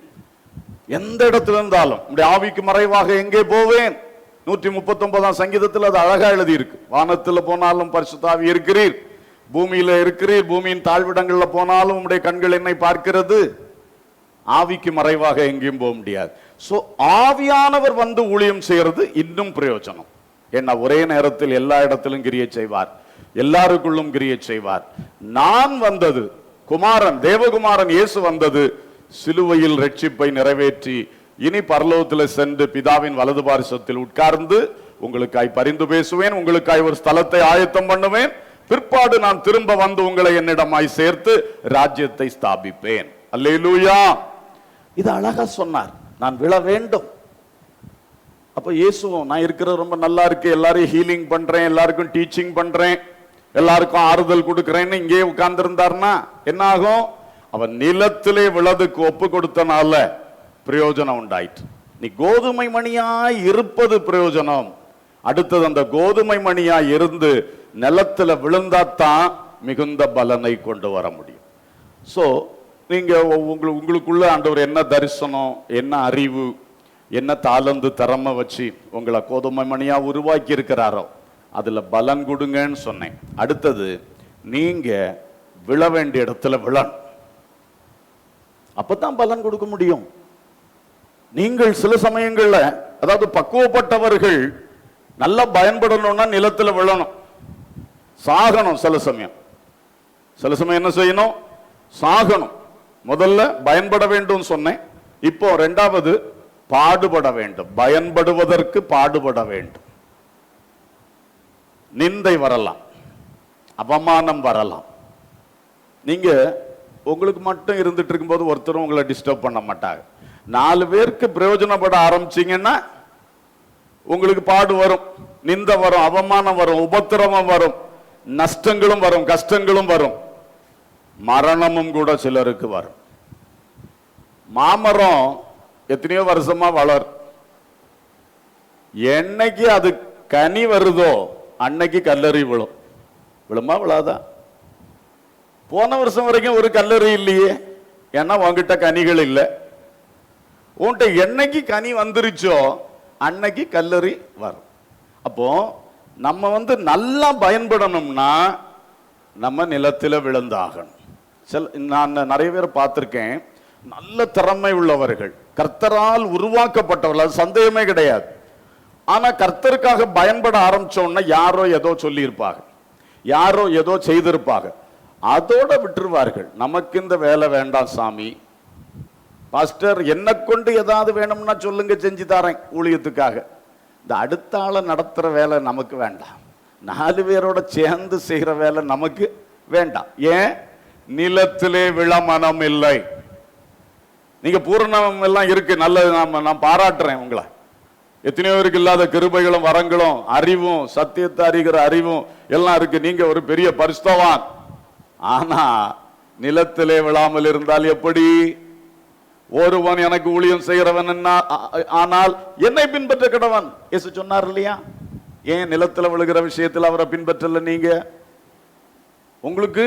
எந்த இடத்துல இருந்தாலும் உங்களுடைய ஆவிக்கு மறைவாக எங்கே போவேன், 139ஆம் சங்கீதத்தில் அது அழகா எழுதி இருக்கு. வானத்துல போனாலும் பரிசுத்த ஆவி இருக்கிறீர், பூமியில இருக்கிறீர், பூமியின் தாழ்விடங்கள்ல போனாலும் உங்களுடைய கண்கள் என்னை பார்க்கிறது. ஆவிக்கு மறைவாக எங்கேயும் போக முடியாது. சோ ஆவியானவர் வந்து ஊழியம் செய்யறது இன்னும் பிரயோஜனம். ஏன்னா ஒரே நேரத்தில் எல்லா இடத்திலும் கிரியை செய்வார், எல்லாருக்குள்ளும் கிரியை செய்வார். நான் வந்தது, குமாரன் தேவகுமாரன் இயேசு வந்தது சிலுவையில் ரட்சிப்பை நிறைவேற்றி இனி பரலோகத்தில் சென்று பிதாவின் வலது பாரிசத்தில் உட்கார்ந்து உங்களுக்காய் பரிந்து பேசுவேன், உங்களுக்காய் ஒரு ஸ்தலத்தை ஆயத்தம் பண்ணுவேன், பிற்பாடு நான் திரும்ப வந்து உங்களை என்னிடமாய் சேர்த்து ராஜ்யத்தை ஸ்தாபிப்பேன். அல்லேலூயா. இது அழகா சொன்னார். நான் விழ வேண்டும். அப்ப இயேசுவும் நான் இருக்கிறது ரொம்ப நல்லா இருக்கு, எல்லாரையும் ஹீலிங் பண்றேன், எல்லாருக்கும் டீச்சிங் பண்றேன், எல்லாருக்கும் ஆறுதல் கொடுக்கிறேன்னு இங்கே உட்கார்ந்து இருந்தார்னா என்ன ஆகும்? அவன் நிலத்திலே விழதுக்கு ஒப்பு கொடுத்தனால பிரயோஜனம் உண்டாயிற்று. நீ கோதுமை மணியாய் இருப்பது பிரயோஜனம். அடுத்தது அந்த கோதுமை மணியாய் இருந்து நிலத்துல விழுந்தாத்தான் மிகுந்த பலனை கொண்டு வர முடியும். சோ நீங்க உங்களுக்குள்ள ஆண்டவர் என்ன தரிசனம், என்ன அறிவு, என்ன தாளந்து திறமை வச்சு உங்களை கோதுமை மணியா உருவாக்கி இருக்கிறாரோ அதுல பலன் கொடுங்கன்னு சொன்னேன். அடுத்தது நீங்க விழ வேண்டிய இடத்துல விழணும். அப்பதான் பலன் கொடுக்க முடியும். நீங்கள் சில சமயங்கள்ல, அதாவது பக்குவப்பட்டவர்கள் நல்லா பயன்படணும்னா நிலத்துல விழணும், சாகணும். சில சமயம் என்ன செய்யணும்? சாகணும். முதல்ல பயன்பட வேண்டும் சொன்னேன். இப்போ இரண்டாவது பாடுபட வேண்டும். பயன்படுவதற்கு பாடுபட வேண்டும். நிந்தை வரலாம், அவமானம் வரலாம். நீங்க உங்களுக்கு மட்டும் இருந்துட்டு இருக்கும்போது ஒருத்தரும் உங்களை டிஸ்டர்ப் பண்ண மாட்டாங்க. 4 பேருக்கு பிரயோஜனப்பட ஆரம்பிச்சீங்கன்னா உங்களுக்கு பாடு வரும், நிந்தை வரும், அவமானம் வரும், உபத்திரவம் வரும், நஷ்டங்களும் வரும், கஷ்டங்களும் வரும், மரணமும் கூட சிலருக்கு வரும். மாமரம் எத்தனையோ வருஷமா வளர், என்னைக்கு அது கனி வருதோ அன்னைக்கு கல்லறி விழும். விழுமா விழாதா? போன வருஷம் வரைக்கும் ஒரு கல்லறி இல்லையே, ஏன்னா உங்ககிட்ட கனிகள் இல்லை. உன்கிட்ட என்னைக்கு கனி வந்துருச்சோ அன்னைக்கு கல்லறி வரும். அப்போ நம்ம நல்லா பயன்படணும்னா நம்ம நிலத்தில் விழுந்தாகணும். நான் நிறைய பேர் பார்த்திருக்கேன், நல்ல திறமை உள்ளவர்கள், கர்த்தரால் உருவாக்கப்பட்டவர்கள், அது சந்தேகமே கிடையாது. ஆனா கர்த்தருக்காக பயன்பட ஆரம்பிச்சோம்னா யாரோ ஏதோ சொல்லியிருப்பாங்க, யாரோ ஏதோ செய்திருப்பாங்க, அதோட விட்டுருவார்கள். நமக்கு இந்த வேலை வேண்டாம் சாமி, பாஸ்டர் என்ன கொண்டு ஏதாவது வேணும்னா சொல்லுங்க, செஞ்சு தரேன் ஊழியத்துக்காக. இந்த அடுத்த ஆளை நடத்துற வேலை நமக்கு வேண்டாம், 4 பேரோட சேர்ந்து செய்கிற வேலை நமக்கு வேண்டாம். ஏன்? நிலத்திலே விழ மனம் இல்லை. நீங்க பூரணம் எல்லாம் இருக்கு, நல்லது, நான் பாராட்டுறேன் உங்களை. எத்தனையோ பேருக்கு இல்லாத கிருபைகளும் வரங்களும் அறிவும் சத்தியத்தை அறிகிற அறிவும் எல்லாம் இருக்கு. நீங்க ஒரு பெரிய பரிசுத்தவான். ஆனா நிலத்திலே விழாமல் இருந்தால் எப்படி? ஒருவன் எனக்கு ஊழியம் செய்கிறவன் ஆனால் என்னை பின்பற்ற கடவன் இயேசு சொன்னார் இல்லையா? ஏன் நிலத்தில் விழுகிற விஷயத்தில் அவரை பின்பற்றல? நீங்க உங்களுக்கு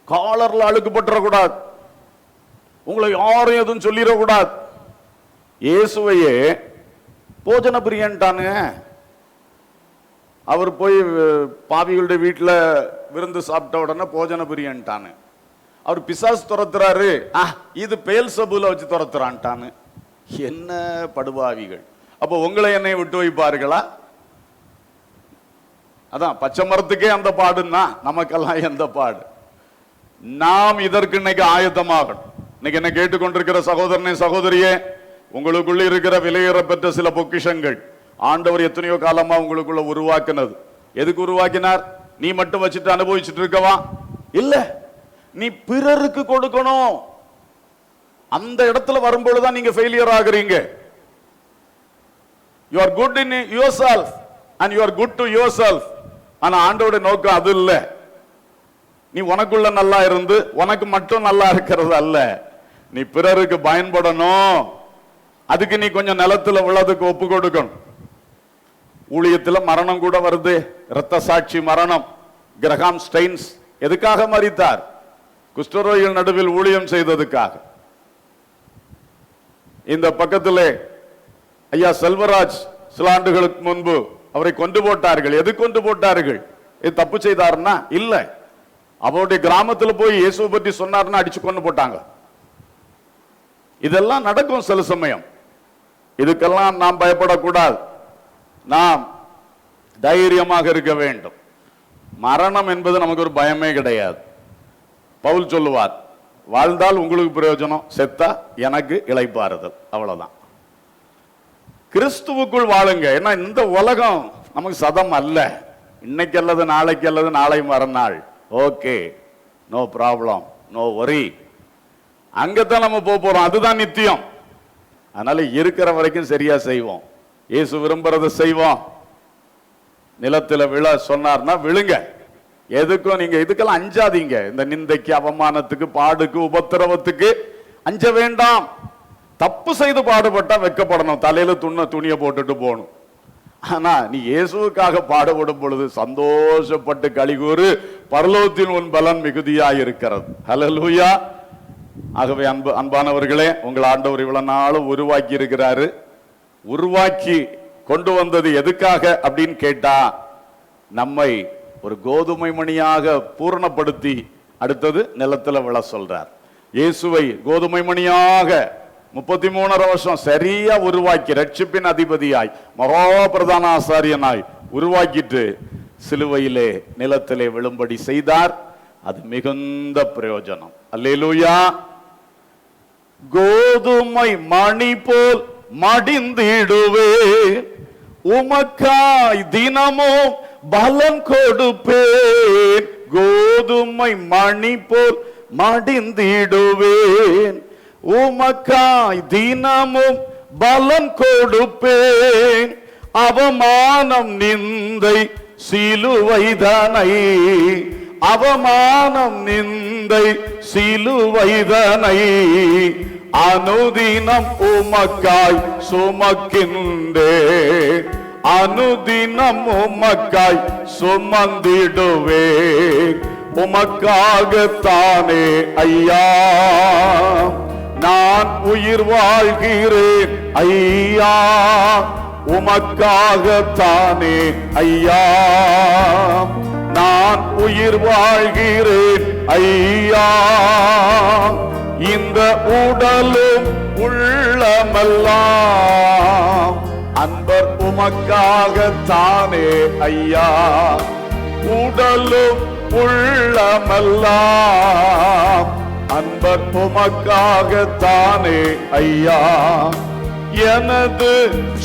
காலர்ல அழுக்குப்பட்டுறக்கூடாது, உங்களை யாரும் எதுவும் சொல்லிடக்கூடாது. இயேசுவையே போஜன பிரியன்ட்டானுங்க. அவர் போய் பாவிகளுடைய வீட்டில் விருந்து சாப்பிட்ட உடனே போஜன பிரியன்ட்டானு. அவர் பிசாசு துரத்துறாரு, இது பெயல்செபூல வச்சு துரத்துறான்ட்டானு. என்ன படுபாவிகள்! அப்போ உங்களை என்னை விட்டு வைப்பார்களா? அதான் பச்சை மரத்துக்கே அந்த பாடுன்னா நமக்கெல்லாம் எந்த பாடு? நாம் இதற்கு இன்னைக்கு ஆயத்தமாகணும். இன்னைக்கு என்ன கேட்டுக்கொண்டிருக்கிற சகோதரனே சகோதரியே, உங்களுக்குள்ள இருக்கிற விலையேறப்பெற்ற சில பொக்கிஷங்கள் ஆண்டவர் எத்தனையோ காலமா உங்களுக்குள்ள உருவாக்கினது. எதுக்கு உருவாக்கினார்? நீ மட்டும் வச்சுட்டு அனுபவிச்சுட்டு இருக்கவா? இல்ல, நீ பிறருக்கு கொடுக்கணும். அந்த இடத்துல வரும்பொழுதுதான் நீங்க ஃபெயிலியர் ஆகுறீங்க. You are good in yourself and you are good to yourself. ஆனா ஆண்டவருடைய நோக்கம் அது இல்ல. நீ உனக்குள்ள நல்லா இருந்து உனக்கு மட்டும் நல்லா இருக்கிறது அல்ல, நீ பிறருக்கு பயன்படணும். அதுக்கு நீ கொஞ்சம் நிலத்துல உள்ளதுக்கு ஒப்பு கொடுக்கணும். ஊழியத்தில் மரணம் கூட வருது, இரத்த சாட்சி மரணம். கிரகாம் ஸ்டெயின்ஸ் எதுக்காக மரித்தார்? குஷ்டரோகிகள் நடுவில் ஊழியம் செய்ததுக்காக. இந்த பக்கத்திலே ஐயா செல்வராஜ் சில ஆண்டுகளுக்கு முன்பு அவரை கொண்டு போட்டார்கள். எது கொண்டு போட்டார்கள்? இது தப்பு செய்தார்னா இல்ல, அவருடைய கிராமத்தில் போய் இயேசுவை பற்றி சொன்னார்னா அடிச்சு கொண்டு போட்டாங்க. இதெல்லாம் நடக்கும் சில சமயம். இதுக்கெல்லாம் நாம் பயப்படக்கூடாது, நாம் தைரியமாக இருக்க வேண்டும். மரணம் என்பது நமக்கு ஒரு பயமே கிடையாது. பவுல் சொல்லுவார், வாழ்ந்தால் உங்களுக்கு பிரயோஜனம், செத்தா எனக்கு இளைப்பாறுதல், அவ்வளவுதான். கிறிஸ்துவுக்குள் வாழுங்க. ஏன்னா இந்த உலகம் நமக்கு சதம் அல்ல. இன்னைக்கு அல்லது நாளைக்கு அல்லது நாளை மறுநாள். ஓகே, நோ ப்ராப்ளம், நோ வரி. அங்கத்தான் நம்ம போறோம், அதுதான் நித்தியம். அதனால இருக்கிற வரைக்கும் சரியா செய்வோம். இயேசு விரும்புறதை செய்வோம். நிலத்துல விழ சொன்னார்னா விழுங்க. எதுக்கும் நீங்க இதுக்கெல்லாம் அஞ்சாதீங்க. இந்த நிந்தைக்கு, அவமானத்துக்கு, பாடுக்கு, உபத்திரவத்துக்கு அஞ்ச வேண்டாம். தப்பு செய்து பாடுபட்டா வெக்கப்படணும், தலையில துணியை போட்டுட்டு போகணும். ஆனா நீ இயேசுவுக்காக பாடுபடும் பொழுது சந்தோஷப்பட்டு களிகூறு, பரலோகத்தின் உன் பலன் மிகுதியாய் இருக்கிறது. ஹல்லேலூயா. ஆகவே அன்பானவர்களே, உங்கள் ஆண்டவர் இவ்வளவு நாளும் உருவாக்கி இருக்கிறாரு. உருவாக்கி கொண்டு வந்தது எதுக்காக அப்படின்னு கேட்டா, நம்மை ஒரு கோதுமை மணியாக பூரணப்படுத்தி அடுத்தது நிலத்துல விழ சொல்றார். இயேசுவை கோதுமை மணியாக 33 வருஷம் சரியா உருவாக்கி ரட்சிப்பின் அதிபதியாய் மகா பிரதான ஆசாரியனாய் உருவாக்கிட்டு சிலுவையிலே நிலத்திலே விழும்படி செய்தார். அது மிகுந்த பிரயோஜனம். அல்லேலூயா. கோதுமை மணி போல் மடிந்திடுவே, உமக்காய் தினமும் பலன் கொடுப்பேன். கோதுமை மணி போல் மடிந்திடுவேன், உமக்காய் தினமும் பலன் கொடுப்பேன். அவமானம் நிந்தை சிலுவைதனை, அவமானம் நிந்தை சிலுவைதனை அனுதினம் உமக்காய் சுமக்கின்றேன். அனுதினம் உமக்காய் சுமந்திடுவேன். உமக்காகத்தானே ஐயா நான் உயிர் வாழ்கிறேன். ஐயா உமக்காகத்தானே ஐயா நான் உயிர் வாழ்கிறேன். ஐயா இந்த உடலும் உள்ளமெல்லாம் அன்பர் உமக்காகத்தானே ஐயா. உடலும் உள்ளமெல்லாம் அன்பர் உமக்காகத்தானே ஐயா. எனது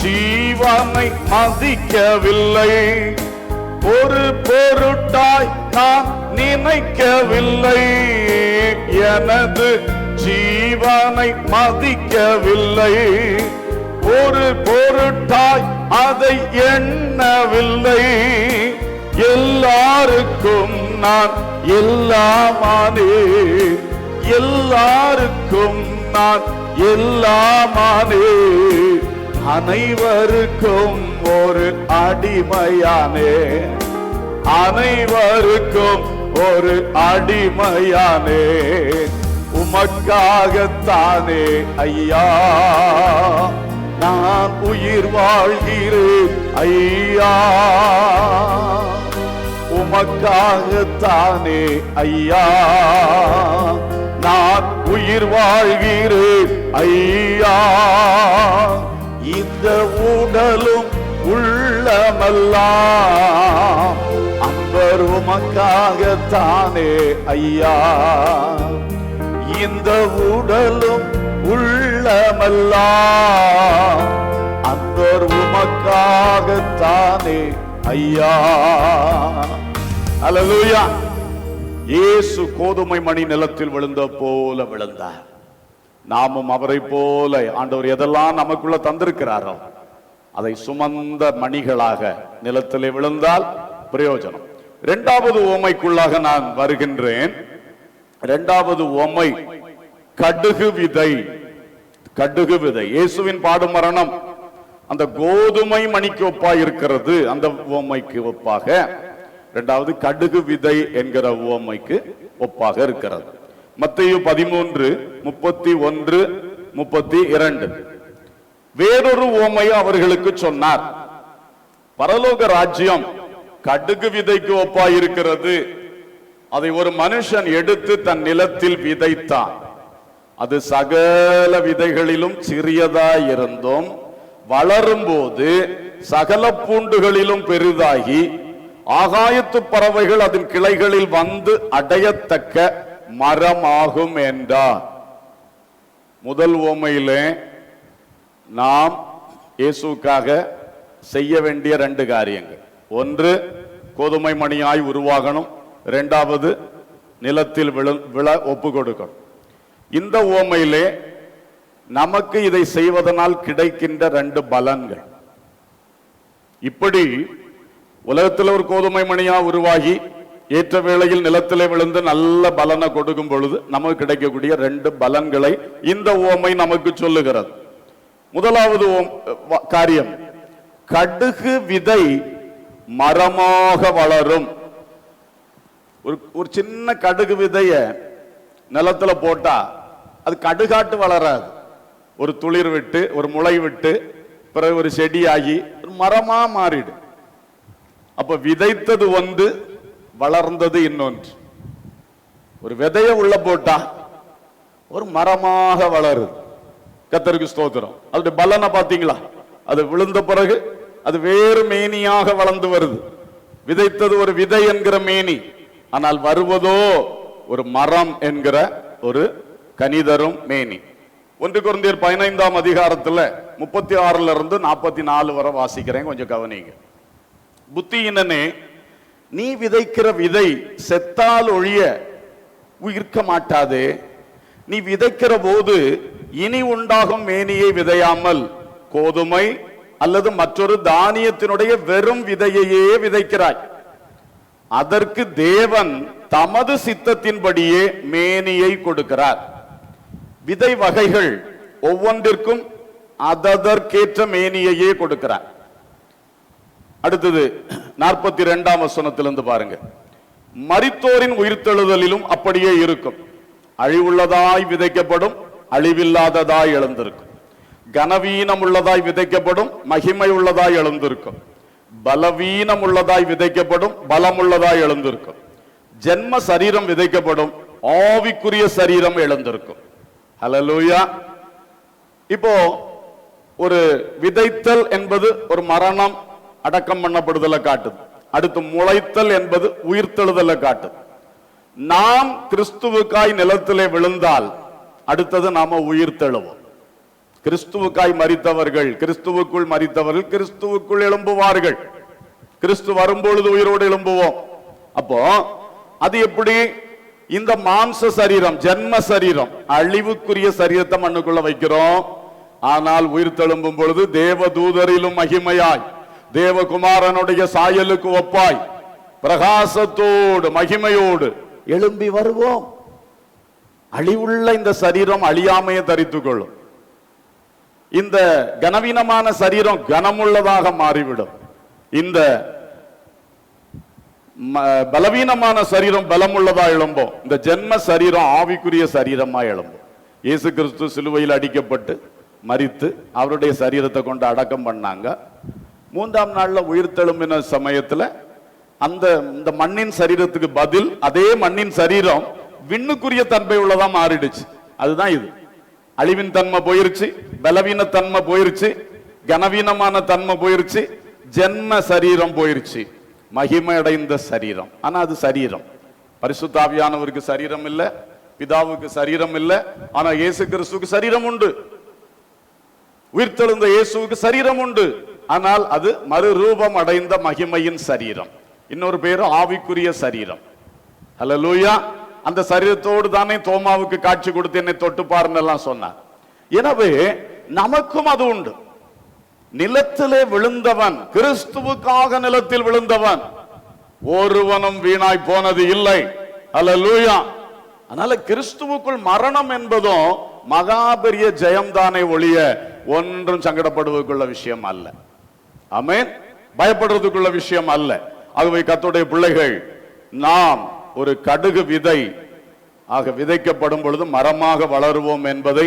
ஜீவனை மதிக்கவில்லை, ஒரு பொருட்டாய் நான் நினைக்கவில்லை. எனது ஜீவனை மதிக்கவில்லை, ஒரு பொருட்டாய் அதை எண்ணவில்லை. எல்லாருக்கும் நான் எல்லாமானே, எல்லாருக்கும் நான் எல்லாமானே. அனைவருக்கும் ஒரு அடிமையானே, அனைவருக்கும் ஒரு அடிமையானே. உமக்காகத்தானே ஐயா நான் உயிர் வாழ்கிறேன். ஐயா உமக்காகத்தானே ஐயா நான் உயிர் வாழ்கிறேன். ஐயா இந்த உடலும் உள்ளமெல்லாம் அன்பர் உமக்காகத்தானே ஐயா. இந்த உடலும் உள்ளமெல்லாம் அன்பர் உமக்காகத்தானே ஐயா. அல்லேலூயா. இயேசு கோதுமை மணி நிலத்தில் விழுந்த போல விழுந்தார். நாமும் அவரை போல ஆண்டவர் எதெல்லாம் நமக்குள்ள தந்திருக்கிறாரோ அதை சுமந்த மணிகளாக நிலத்திலே விழுந்தால் பிரயோஜனம். இரண்டாவது உவமைக்குள்ளாக நான் வருகின்றேன். இரண்டாவது உவமை கடுகு விதை. கடுகு விதை இயேசுவின் பாடு மரணம் அந்த கோதுமை மணிக்கு ஒப்பாக இருக்கிறது. அந்த உவமைக்கு ஒப்பாக இரண்டாவது கடுகு விதை என்கிற உவமைக்கு ஒப்பாக இருக்கிறது. மத்தேயு 13:31-32 வேறொரு உவமையை அவர்களுக்கு சொன்னார். பரலோக ராஜ்யம் கடுகு விதைக்கு ஒப்பாய் இருக்கிறது. அதை ஒரு மனுஷன் எடுத்து தன் நிலத்தில் விதைத்தான். அது சகல விதைகளிலும் சிறியதாய் இருந்தும் வளரும் போது சகல பூண்டுகளிலும் பெரிதாகி ஆகாயத்து பறவைகள் அதன் கிளைகளில் வந்து அடையத்தக்க மரமாகும் என்றார். முதல் உவமையிலே நாம் இயேசுக்காக செய்ய வேண்டிய 2 காரியங்கள். ஒன்று, கோதுமை மணியாய் உருவாகணும். 2வது, நிலத்தில் விழ ஒப்பு கொடுக்கணும். இந்த உவமையிலே நமக்கு இதை செய்வதனால் கிடைக்கின்ற 2 பலன்கள். இப்படி உலகத்தில் ஒரு கோதுமை மணியா உருவாகி ஏற்ற வேளையில் நிலத்திலே விழுந்து நல்ல பலனை கொடுக்கும் பொழுது நமக்கு கிடைக்கக்கூடிய 2 பலன்களை இந்த உவமை நமக்கு சொல்லுகிறது. முதலாவது காரியம், கடுகு விதை மரமாக வளரும். ஒரு சின்ன கடுகு விதைய நிலத்துல போட்டா அது கடுகாட்டு வளராது. ஒரு துளிர் விட்டு, ஒரு முளை விட்டு, பிறகு ஒரு செடியாகி ஒரு மரமா மாறிடும். அப்ப விதைத்தது ஒன்று, வளர்ந்தது இன்னொன்று. ஒரு விதைய உள்ள போட்டா ஒரு மரமாக வளருது. கர்த்தருக்கு ஸ்தோத்திரம். அதோட பலனை பாத்தீங்களா? அது விழுந்த பிறகு அது வேறு மேனியாக வளர்ந்து வருது. விதைத்தது ஒரு விதை என்கிற மேனி, ஆனால் வருவதோ ஒரு மரம் என்கிற ஒரு கனிதரும் மேனி. 1 கொரிந்தியர் 15ஆம் அதிகாரத்துல 36ல இருந்து 44 வரை வாசிக்கிறேன், கொஞ்சம் கவனிங்க. புத்தியினனே, நீ விதைக்கிற விதை செத்தால் ஒழிய உயிர்க்க மாட்டாதே. நீ விதைக்கிற போது இனி உண்டாகும் மேனியை விதையாமல் கோதுமை அல்லது மற்றொரு தானியத்தினுடைய வெறும் விதையையே விதைக்கிறாய். அதற்கு தேவன் தமது சித்தத்தின்படியே மேனியை கொடுக்கிறார். விதை வகைகள் ஒவ்வொன்றிற்கும் அதற்கேற்ற மேனியையே கொடுக்கிறார். அடுத்தது 42ஆம் வசனத்திலிருந்து பாருங்க. மரித்தோரின் உயிர்த்தெழுதலிலும் அப்படியே இருக்கும். அழிவுள்ளதாய் விதைக்கப்படும், அழிவில்லாததாய் எழுந்திருக்கும். கனவீனம் உள்ளதாய் விதைக்கப்படும், மகிமை உள்ளதாய் எழுந்திருக்கும். பலவீனம் உள்ளதாய் விதைக்கப்படும், பலம் உள்ளதாய் எழுந்திருக்கும். ஜென்ம சரீரம் விதைக்கப்படும், ஆவிக்குரிய சரீரம் எழுந்திருக்கும். ஹல்லேலூயா. இப்போ ஒரு விதைத்தல் என்பது ஒரு மரணம், அடக்கம் பண்ணப்படுதலை காட்டுது. அடுத்து முளைத்தல் என்பது உயிர்த்தெழுதலை காட்டுது. நாம் கிறிஸ்துவுக்காய் நிலத்திலே விழுந்தால் அடுத்தது நாம உயிர்த்தெழுவோம். கிறிஸ்துவுக்காய் மரித்தவர்கள், கிறிஸ்துவுக்குள் மரித்தவர்கள் கிறிஸ்துவுக்குள் எழும்புவார்கள். கிறிஸ்து வரும்பொழுது உயிரோடு எழும்புவோம். அப்போ அது எப்படி? இந்த மாம்ச சரீரம், ஜென்ம சரீரம், அழிவுக்குரிய சரீரத்தை மண்ணுக்குள்ள வைக்கிறோம். ஆனால் உயிர்த்தெழும்பும் பொழுது தேவ தூதரிலும் மகிமையாய், தேவகுமாரனுடைய சாயலுக்கு ஒப்பாய், பிரகாசத்தோடு மகிமையோடு எழும்பி வருவோம். அழிவுள்ள இந்த சரீரம் அழியாமையை தரித்துக் கொள்ளும். இந்த கனவீனமான சரீரம் கனமுள்ளதாக மாறிவிடும். இந்த பலவீனமான சரீரம் பலமுள்ளதா எழும்போம். இந்த ஜென்ம சரீரம் ஆவிக்குரிய சரீரமா எழும்போம். இயேசு கிறிஸ்து சிலுவையில் அடிக்கப்பட்டு மரித்து அவருடைய சரீரத்தை கொண்டு அடக்கம் பண்ணாங்க. 3ஆம் நாள்ல உயிர்த்தெழும்பின சமயத்துல இந்த மண்ணின் சரீரத்துக்கு பதில் அதே மண்ணின் சரீரம் விண்ணுக்குரிய தன்மை உள்ளதா மாறிடுச்சு. அதுதான் இது. அழிவின் தன்மை போயிருச்சு, பலவீன தன்மை போயிருச்சு, கனவீனமான தன்மை போயிருச்சு, ஜென்ம சரீரம் போயிருச்சு, மகிமை அடைந்த சரீரம். ஆனா அது சரீரம். பரிசுத்த ஆவியானவருக்கு சரீரம் இல்ல, பிதாவுக்கு சரீரம் இல்ல. ஆனா இயேசு கிறிஸ்துவுக்கு சரீரம் உண்டு. உயிர்த்தெழுந்த இயேசுவுக்கு சரீரம் உண்டு. ஆனால் அது மறுரூபம் அடைந்த மகிமையின் சரீரம். இன்னொரு பேரு ஆவிக்குரிய சரீரம். ஹல்லேலூயா. அந்த சரீரத்தோடு தானே தோமாவுக்கு காட்சி கொடுத்து என்னை தொட்டு பாருன்னு எல்லாம் சொன்னார். எனவே நமக்கும் அது உண்டு. நிலத்திலே விழுந்தவன், கிறிஸ்துவுக்காக நிலத்தில் விழுந்தவன் ஒருவனும் வீணாய் போனது இல்லை. ஹல்லேலூயா. அதனால கிறிஸ்துவுக்குள் மரணம் என்பதும் மகா பெரிய ஜெயம்தானே ஒழிய ஒன்றும் சங்கடப்படுவதற்குள்ள விஷயம் அல்ல. ஆமென். பயப்படுறதுக்குள்ள விஷயம் அல்ல. ஆகவே கர்த்தருடைய பிள்ளைகள், நாம் ஒரு கடுகு விதை ஆக விதைக்கப்படும் பொழுது மரமாக வளருவோம் என்பதை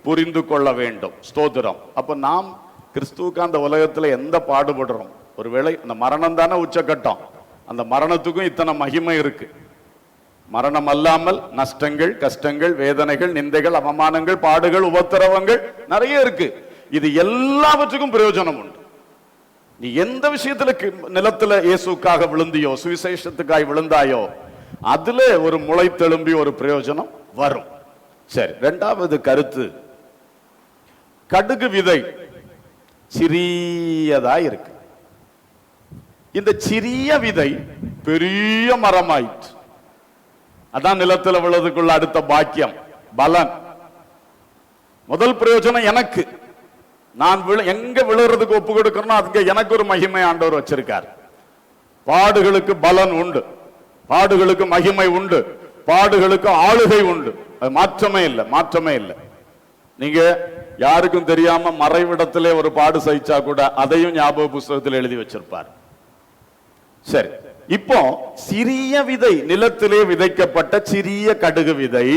புரிந்து கொள்ள வேண்டும். ஸ்தோத்திரம். அப்ப நாம் கிறிஸ்துவுக்கு அந்த உலகத்துல எந்த பாடுபடுறோம்? ஒருவேளை அந்த மரணம் தானே உச்சக்கட்டம். அந்த மரணத்துக்கும் இத்தனை மகிமை இருக்கு. மரணம் அல்லாமல் நஷ்டங்கள், கஷ்டங்கள், வேதனைகள், நிந்தைகள், அவமானங்கள், பாடுகள், உபத்திரவங்கள் நிறைய இருக்கு. இது எல்லாவற்றுக்கும் பிரயோஜனம் உண்டு. நீ எந்த விஷயத்துல நிலத்துல இயேசுக்காக விழுந்தியோ, சுவிசேஷத்துக்காக விழுந்தாயோ, அதுல ஒரு முளை தெழும்பி ஒரு பிரயோஜனம் வரும். சரி, 2வது கருத்து, கடுகு விதை சிறியதா இருக்கு. இந்த சிறிய விதை பெரிய மரமாயிற்று. அதான் நிலத்துல விழுறதுக்குள்ள அடுத்த பாக்கியம், பலன். முதல் பிரயோஜனம் எனக்கு, நான் எங்க விழுறதுக்கு ஒப்பு கொடுக்கணும், அதுக்கு எனக்கு ஒரு மகிமை ஆண்டவர் வச்சிருக்கார். பாடுகளுக்கு பலன் உண்டு, பாடுகளுக்கு மகிமை உண்டு, பாடுகளுக்கு ஆளுகை உண்டு. அது மாற்றமே இல்லை, மாற்றமே இல்லை. நீங்க யாருக்கும் தெரியாம மறைவிடத்திலே ஒரு பாடு சகிச்சா கூட அதையும் ஞாபக புஸ்தகத்தில் எழுதி வச்சிருப்பார். சரி, இப்போ சிறிய விதை, நிலத்திலே விதைக்கப்பட்ட சிறிய கடுகு விதை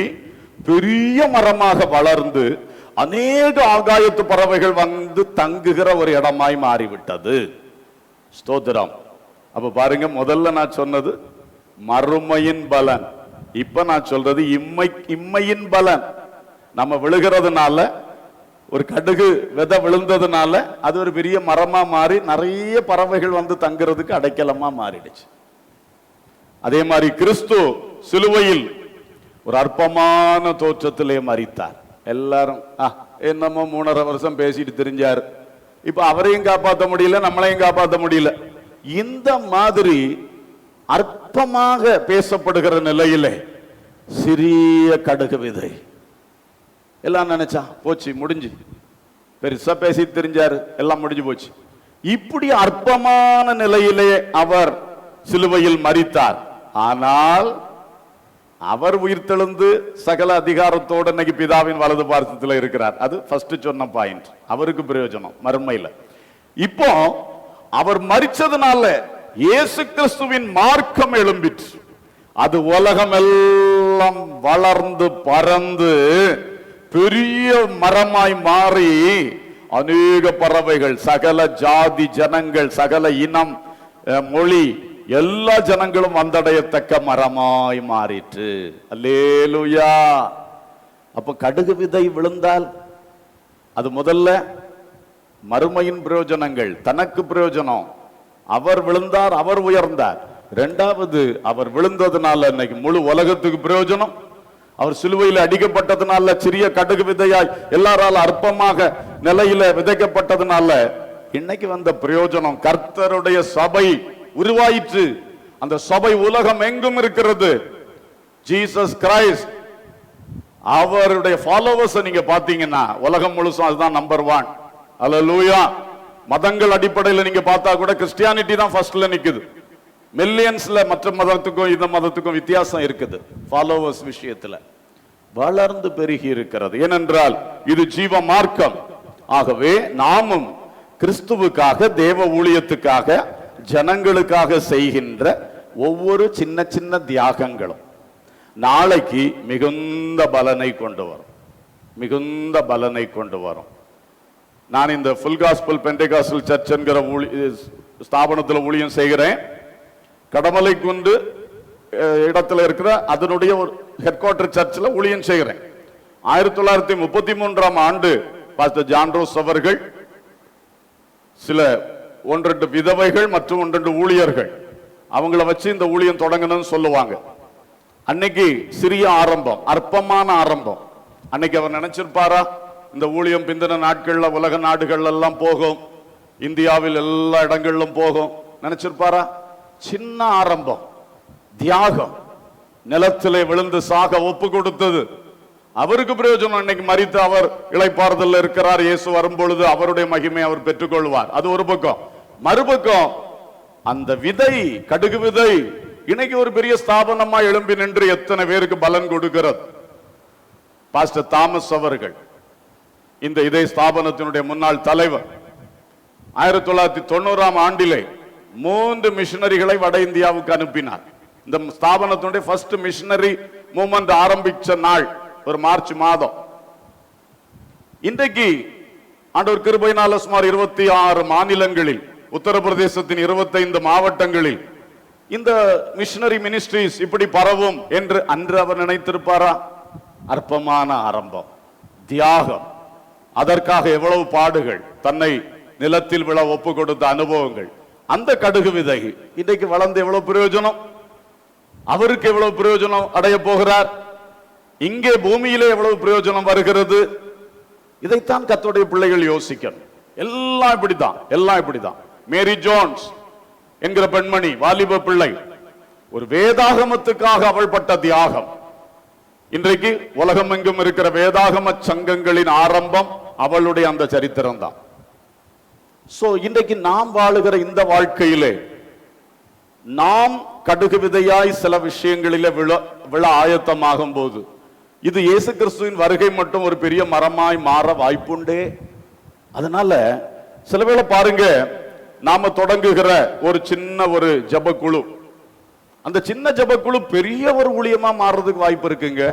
பெரிய மரமாக வளர்ந்து அநேக ஆகாயத்து பறவைகள் வந்து தங்குகிற ஒரு இடமாய் மாறிவிட்டது. ஸ்தோத்திரம். அப்ப பாருங்க, முதல்ல நான் சொன்னது மறுமையின் பலன், இப்ப நான் சொல்றது இம்மையின் பலன். நம்ம விழுகிறதுனால, ஒரு கடுகு விதை விழுந்ததுனால அது ஒரு பெரிய மரமா மாறி நிறைய பறவைகள் வந்து தங்குறதுக்கு அடைக்கலமா மாறிடுச்சு. அதே மாதிரி கிறிஸ்து சிலுவையில் ஒரு அற்பமான தோற்றத்திலே மரித்தார். எல்லாரும் என்னமோ 3.5 வருஷம் பேசிட்டு தெரிஞ்சாரு, இப்ப அவரையும் காப்பாற்ற முடியல, நம்மளையும் காப்பாற்ற முடியல. இந்த மாதிரி அற்பமாக பேசப்படுகிற நிலையிலே சிறிய கடுகு விதை எல்லாம் நினைச்சா போச்சு, முடிஞ்சு. பெருசா பேசி தெரிஞ்சாரு, எல்லாம் முடிஞ்சு போச்சு. இப்படி அற்பமான நிலையிலே அவர் சிலுவையில் மரித்தார். ஆனால் அவர் உயிர்த்தெழுந்து சகல அதிகாரத்தோடு இன்னைக்கு பிதாவின் வலது பார்சத்தில் இருக்கிறார். அது ஃபர்ஸ்ட் சொன்ன பாயிண்ட். அவருக்கு பிரயோஜனம் மறுமையில. இப்போ அவர் மரிச்சதுனால இயேசு கிறிஸ்துவின் மார்க்கம் எழும்பிற்று. அது உலகம் எல்லாம் வளர்ந்து பறந்து பெரிய மரமாய் மாறி அநேக பறவைகள், சகல ஜாதி ஜனங்கள், சகல இனம், மொழி, எல்லா ஜனங்களும் வந்தடையத்தக்க மரமாய் மாறிற்று. அல்லேலூயா. அப்ப கடுகு விதை விழுந்தால் அது முதல்ல மறுமையின் பிரயோஜனங்கள், தனக்கு பிரயோஜனம். அவர் விழுந்தார், அவர் உயர்ந்தார். இரண்டாவது, அவர் விழுந்ததுனால இன்னைக்கு முழு உலகத்துக்கு பிரயோஜனம். அவர் சிலுவையில் அடிக்கப்பட்டதுனால சிறிய கடுகு விதையாய் எல்லாரால் அற்பமாக நிலையில விதைக்கப்பட்டதுனால இன்னைக்கு வந்த பிரயோஜனம், கர்த்தருடைய சபை உருவாயிற்று. அந்த சபை உலகம் எங்கும் இருக்கிறது. ஜீசஸ் கிரைஸ்ட் அவருடைய ஃபாலோவர்ஸ் நீங்க பாத்தீங்கன்னா உலகம் முழுசும் அதுதான் நம்பர் 1. அல்லேலூயா. மதங்கள் அடிப்படையில் நீங்க பார்த்தா கூட கிறிஸ்டியானிட்டி தான் ஃபர்ஸ்ட்ல நிக்குது. மில்லியன்ஸ்ல மற்ற மதத்துக்கும் இந்த மதத்துக்கும் வித்தியாசம் இருக்குது. ஃபாலோவர்ஸ் விஷயத்துல வளர்ந்து பெருகி இருக்கிறது. ஏனென்றால் இது ஜீவ மார்க்கம். ஆகவே நாமும் கிறிஸ்துவுக்காக, தேவ ஊழியத்துக்காக, ஜனங்களுக்காக செய்கின்ற ஒவ்வொரு சின்ன சின்ன தியாகங்களும் நாளைக்கு மிகுந்த பலனை கொண்டு வரும், மிகுந்த பலனை கொண்டு வரும். நான் இந்த ஃபுல் காஸ்பல் பெண்டெகாஸ்டல் சர்ச் என்கிற ஸ்தாபனத்தில் ஊழியம் செய்கிறேன். கடமலை குண்டு இடத்துல இருக்கிற அதனுடைய ஒரு ஹெட் குவார்டர் சர்ச்சில் ஊழியம் செய்கிறேன். 1933ஆம் ஆண்டு பாஸ்டர் ஜான் ரோஸ் அவர்கள் சில 1-2 விதவைகள் மற்றும் 1-2 ஊழியர்கள் அவங்கள வச்சு இந்த ஊழியம் தொடங்கணும்னு சொல்லுவாங்க. அன்னைக்கு சிறிய ஆரம்பம், அற்பமான ஆரம்பம். அன்னைக்கு அவர் நினைச்சிருப்பாரா இந்த ஊழியம் பிந்தின நாட்கள்ல உலக நாடுகள் எல்லாம் போகும், இந்தியாவில் எல்லா இடங்களிலும் போகும் நினைச்சிருப்பாரா? சின்ன ஆரம்பம், தியாகம், நிலத்திலே விழுந்து சாக ஒப்பு கொடுத்தது. அவருக்கு பிரயோஜனம். இன்னைக்கு மரித்து அவர் இளைப்பாறுதல் இருக்கிறார். இயேசு வரும்பொழுது அவருடைய மகிமை அவர் பெற்றுக்கொள்வார். அது ஒரு பக்கம். மறுபக்கம் அந்த விதை, கடுகு விதை இன்னைக்கு ஒரு பெரிய ஸ்தாபனமா எழும்பி நின்று எத்தனை பேருக்கு பலன் கொடுக்கிறது. பாஸ்டர் தாமஸ் அவர்கள் இந்த இதே ஸ்தாபனத்தினுடைய முன்னாள் தலைவர் 1990ஆம் ஆண்டிலே 3 மிஷனரிகளை வட இந்தியாவுக்கு அனுப்பினார். இந்த ஸ்தாபனத்தினுடைய ஃபர்ஸ்ட் மிஷனரி மூவ்மெண்ட் ஆரம்பிச்ச நாள் ஒரு மார்ச் மாதம். இன்றைக்கு ஆண்டவர் கிருபையினால சுமார் 26 மாநிலங்களில், உத்தரப்பிரதேசத்தின் 25 மாவட்டங்களில் இந்த மிஷனரி மினிஸ்ட்ரிஸ் இப்படி பரவும் என்று அன்று அவர் நினைத்திருப்பாரா? அற்பமான ஆரம்பம், தியாகம், அதற்காக எவ்வளவு பாடுகள், தன்னை நிலத்தில் விழ ஒப்பு கொடுத்த அனுபவங்கள். அந்த கடுகு விதை இன்றைக்கு வளர்ந்து எவ்வளவு பிரயோஜனம், அவருக்கு எவ்வளவு பிரயோஜனம் அடைய போகிறார், இங்கே பூமியிலே எவ்வளவு பிரயோஜனம் வருகிறது. இதைத்தான் கர்த்தருடைய பிள்ளைகள் யோசிக்கணும். எல்லாம் இப்படித்தான், எல்லாம் இப்படிதான். மேரி ஜோன்ஸ் என்கிற பெண்மணி, வாலிப பிள்ளை, ஒரு வேதாகமத்துக்காக அவள் பட்ட தியாகம். இன்றைக்கு உலகம் எங்கும் இருக்கிற வேதாகம சங்கங்களின் ஆரம்பம் அவளுடைய அந்த சரித்திரம் தான். சோ இன்றைக்கு நாம் வாழுகிற இந்த வாழ்க்கையிலே நாம் கடுகு விதையாய் சில விஷயங்களிலே விழ ஆயத்தமாகும் போது இது இயேசு கிறிஸ்துவின் வருகை மட்டும் ஒரு பெரிய மரமாய் மாற வாய்ப்புண்டே. அதனால சில வேளை பாருங்க, நாம தொடங்குகிற ஒரு சின்ன ஒரு ஜெபக்குழு, அந்த சின்ன ஜெபக்குழு பெரிய ஒரு ஊழியமா மாறுறதுக்கு வாய்ப்பு இருக்குங்க.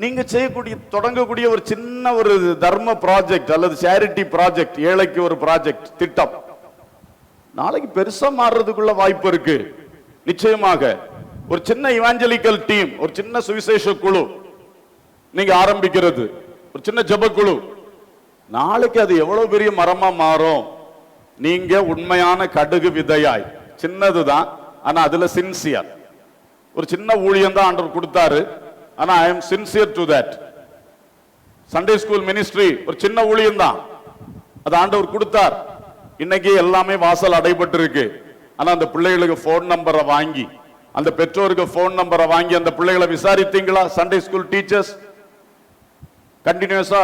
நீங்க செய்யக்கூடிய தொடங்கக்கூடிய ஒரு சின்ன ஒரு தர்ம ப்ராஜெக்ட் அல்லது சேரிட்டி ப்ராஜெக்ட், ஏழைக்கு ஒரு ப்ராஜெக்ட் திட்டம், நாளைக்கு பெருசா மாறுறதுக்குள்ள வாய்ப்பு இருக்கு. நிச்சயமாக ஒரு சின்ன இவாஞ்சலிக்கல் டீம், ஒரு சின்ன சுவிசேஷ குழு நீங்க ஆரம்பிக்கிறது, ஒரு சின்ன ஜெபக்குழு, நாளைக்கு அது எவ்வளவு பெரிய மரமா மாறும். நீங்க உண்மையான கடுகு விதையாய், சின்னதுதான் ஆனா அதுல சின்சியர், ஒரு சின்ன ஊழியம் தான் ஆண்டவர் கொடுத்தாரு, ஆனா I am sincere to that. Sunday school ministry ஒரு சின்ன ஊழியம் தான், அது ஆண்டவர் கொடுத்தார். இன்னைக்கு எல்லாமே வாசல் அடைபட்டு இருக்கு. ஆனா அந்த பிள்ளைகளுக்கு போன் நம்பரை வாங்கி, அந்த பெற்றோருக்கு போன் நம்பரை வாங்கி அந்த பிள்ளைகளை விசாரித்தீங்களா? சண்டே ஸ்கூல் டீச்சர்ஸ் கண்டினியூஸா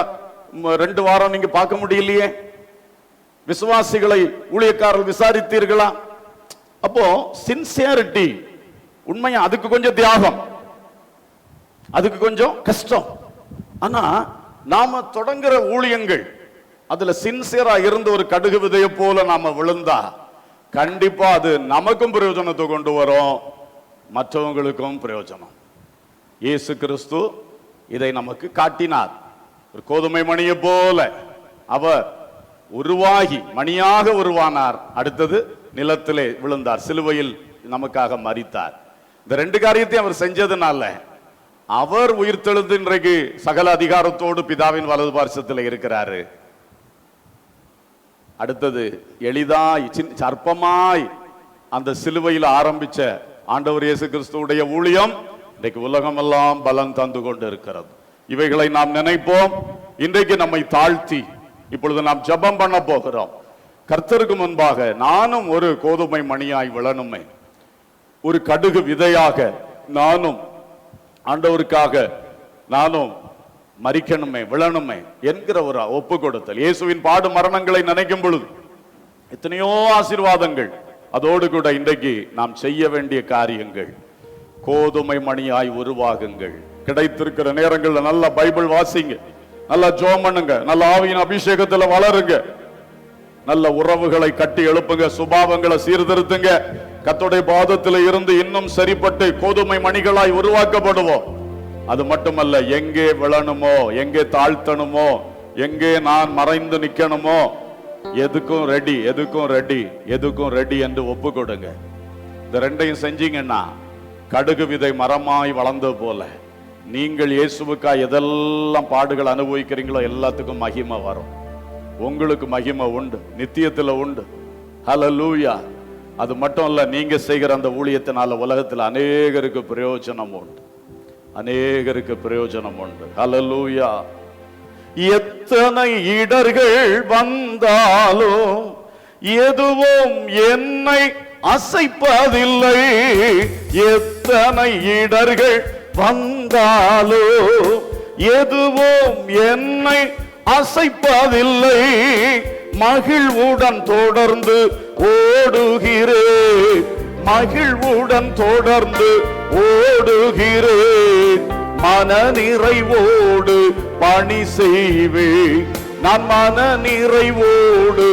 2 வாரம் நீங்க பார்க்க முடியலையே. விசுவாசிகளை ஊழியக்காரர்கள் விசாரித்தீர்களா? அப்போ சின்சியரிட்டி, உண்மையா அதுக்கு கொஞ்சம் தியாகம், அதுக்கு கொஞ்சம் கஷ்டம். ஆனா நாம தொடங்குற ஊழியங்கள் அதுல சின்சியரா இருந்து ஒரு கடுகு விதைய போல நாம விழுந்தா கண்டிப்பா அது நமக்கும் பிரயோஜனத்தை கொண்டு வரும், மற்றவங்களுக்கும் பிரயோஜனம். இயேசு கிறிஸ்து இதை நமக்கு காட்டினார். ஒரு கோதுமை மணியை போல அவர் உருவாகி மணியாக உருவானார், அடுத்தது நிலத்திலே விழுந்தார், சிலுவையில் நமக்காக மரித்தார். இந்த 2 காரியத்தையும் அவர் செஞ்சதுனால அவர் உயிர்த்தெழுந்து இன்றைக்கு சகல அதிகாரத்தோடு பிதாவின் வலது பார்சத்தில் இருக்கிறாரு. அடுத்தது எளிதாய் சர்ப்பமாய் அந்த சிலுவையில் ஆரம்பிச்ச ஆண்டவர் இயேசு கிறிஸ்துவுடைய ஊழியம் இன்றைக்கு உலகமெல்லாம் பலம் தந்து கொண்டு இருக்கிறது. இவைகளை நாம் நினைப்போம். இன்றைக்கு நம்மை தாழ்த்தி இப்பொழுது நாம் ஜெபம் பண்ண போகிறோம். கர்த்தருக்கு முன்பாக நானும் ஒரு கோதுமை மணியாய் விழணுமே, ஒரு கடுகு விதையாக நானும் ஆண்டவருக்காக நானும் மரிக்கணுமே, விழணுமே என்கிற ஒரு ஒப்பு கொடுத்தல். இயேசுவின் பாடு மரணங்களை நினைக்கும் பொழுது எத்தனையோ ஆசீர்வாதங்கள், அதோடு கூட இன்றைக்கு நாம் செய்ய வேண்டிய காரியங்கள். கோதுமை மணியாய் உருவாகுங்கள். கிடைத்திருக்கிற நேரங்கள்ல நல்ல பைபிள் வாசிங்க, நல்ல ஜெபம் பண்ணுங்க, நல்ல ஆவியின் அபிஷேகத்துல வளருங்க, நல்ல உறவுகளை கட்டி எழுப்புங்க, சுபாவங்களை சீர்திருத்துங்க. கர்த்தருடைய பாதத்தில் இருந்து இன்னும் சரிப்பட்டு கோதுமை மணிகளாய் உருவாக்கப்படுவோம். அது மட்டுமல்ல, எங்கே விழணுமோ, எங்கே தாழ்த்தணுமோ, எங்கே நான் மறைந்து நிக்கணுமோ, எதுக்கும் ரெடி, எதுக்கும் ரெடி, எதுக்கும் ரெடி என்று ஒப்பு கொடுங்க. இந்த 2ஐயும் செஞ்சீங்கன்னா கடுகு விதை மரமாய் வளர்ந்தது போல நீங்கள் இயேசுவுக்காய் எதெல்லாம் பாடுகள் அனுபவிக்கிறீங்களோ எல்லாத்துக்கும் மகிமை வரும். உங்களுக்கு மகிமை உண்டு, நித்தியத்துல உண்டு. ஹல்லேலூயா. அது மட்டும் இல்ல, நீங்க செய்கிற அந்த ஊழியத்தினால உலகத்தில் அநேகருக்கு பிரயோஜனம் உண்டு, அநேகருக்கு பிரயோஜனம் உண்டு. ஹல்லேலூயா. எத்தனை இடர்கள் வந்தாலும் எதுவும் என்னை அசைப்பதில்லை. எத்தனை இடர்கள் வந்தாலும் எதுவும் என்னை அசைப்பதில்லை. மகிழ்வுடன் தொடர்ந்து ஓடுகிறேன், மகிழ்வுடன் தொடர்ந்து ஓடுகிறேன். மன நிறைவோடு பணி செய்வேன், நான் மன நிறைவோடு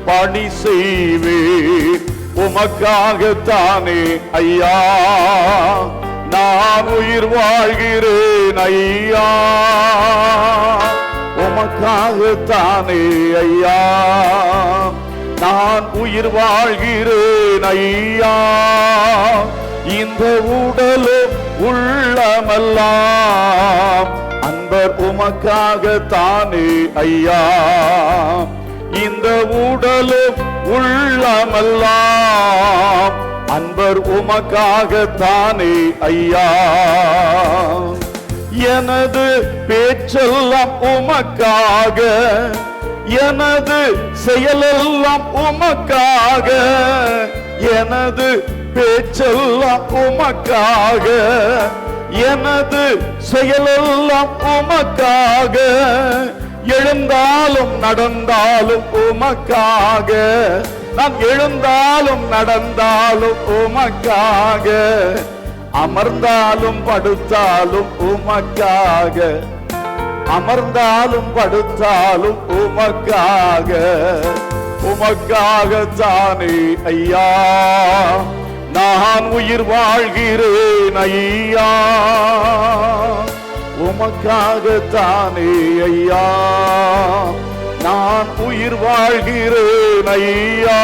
பணி செய்வேன். உமக்காகத்தானே ஐயா நான் உயிர் வாழ்கிறேன் ஐயா, உமக்காகத்தானே ஐயா நான் உயிர் வாழ்கிறேன் ஐயா. இந்த உடலும் உள்ளமெல்லாம் அன்பர் உமக்காகத்தானே ஐயா. இந்த உடலும் உள்ளமெல்லாம் அன்பர் உமக்காகத்தானே ஐயா. எனது பேச்செல்லாம் உமக்காக, எனது செயலெல்லாம் உமக்காக, எனது பேச்செல்லாம் உமக்காக, எனது செயலெல்லாம் உமக்காக, எழுந்தாலும் நடந்தாலும் உமக்காக, நான் எழுந்தாலும் நடந்தாலும் உமக்காக, அமர்ந்தாலும் படுத்தாலும் உமக்காக, அமர்ந்தாலும் படுத்தாலும் உமக்காக, உமக்காகத்தானே ஐயா நான் உயிர் வாழ்கிறேன் ஐயா, உமக்காகத்தானே ஐயா நான் உயிர் வாழ்கிறேன் ஐயா,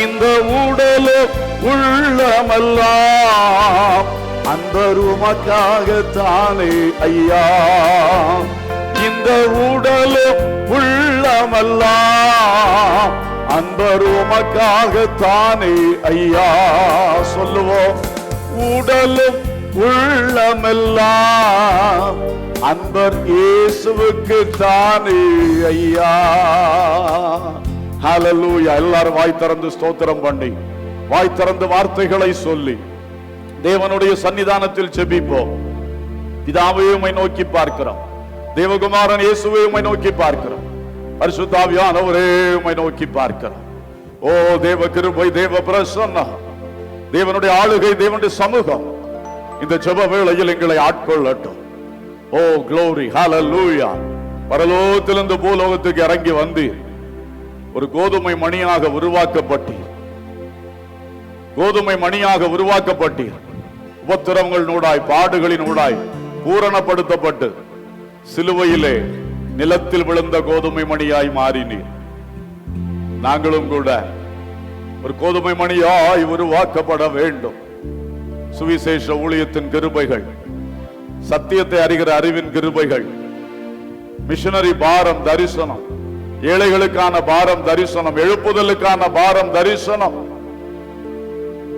இந்த உடலும் உள்ளமெல்லாம் அன்பர் உமக்காகத்தானே ஐயா, இந்த உடலும் உள்ளமெல்லாம் அன்பர் உமக்காகத்தானே ஐயா. சொல்லுவோம், உடலும் உள்ளமெல்லாம் அன்பர் இயேசுவுக்கு தானே ஐயா. ஹல்லேலூயா. எல்லாரும் வாய் திறந்து ஸ்தோத்திரம் பண்ணி, வாய் திறந்து வார்த்தைகளை சொல்லி தேவனுடைய சன்னிதானத்தில் ஜெபிப்போம். பிதாவே உம்மை நோக்கி பார்க்கிறோம், தேவகுமாரன் இயேசுவே உம்மை நோக்கி பார்க்கிறோம், பரிசுத்த ஆவியானவரே உம்மை நோக்கி பார்க்கிறோம். ஓ தேவ கிருபை, தேவ பிரசன்னம், தேவனுடைய ஆளுகை, தேவனுடைய சமூகம் இந்த ஜெப வேளையில் எங்களை ஆட்கொள்ளட்டும். ஓ க்ளோரி, ஹல்லேலூயா. பரலோகத்திலிருந்து பூலோகத்துக்கு இறங்கி வந்து ஒரு கோதுமை மணியாக உருவாக்கப்பட்டீர், கோதுமை மணியாக உருவாக்கப்பட்டீர். உபத்திரவங்கள் நூடாய், பாடுகளின் ஊடாய் பூரணப்படுத்தப்பட்டு சிலுவையிலே நிலத்தில் விழுந்த கோதுமை மணியாய் மாறினீர். நாங்களும் கூட ஒரு கோதுமை மணியாய் உருவாக்கப்பட வேண்டும். சுவிசேஷ ஊழியத்தின் கிருபைகள், சத்தியத்தை அறிகிற அறிவின் கிருபைகள், மிஷனரி பாரம் தரிசனம், ஏழைகளுக்கான பாரம் தரிசனம், எழுப்புதலுக்கான பாரம் தரிசனம்,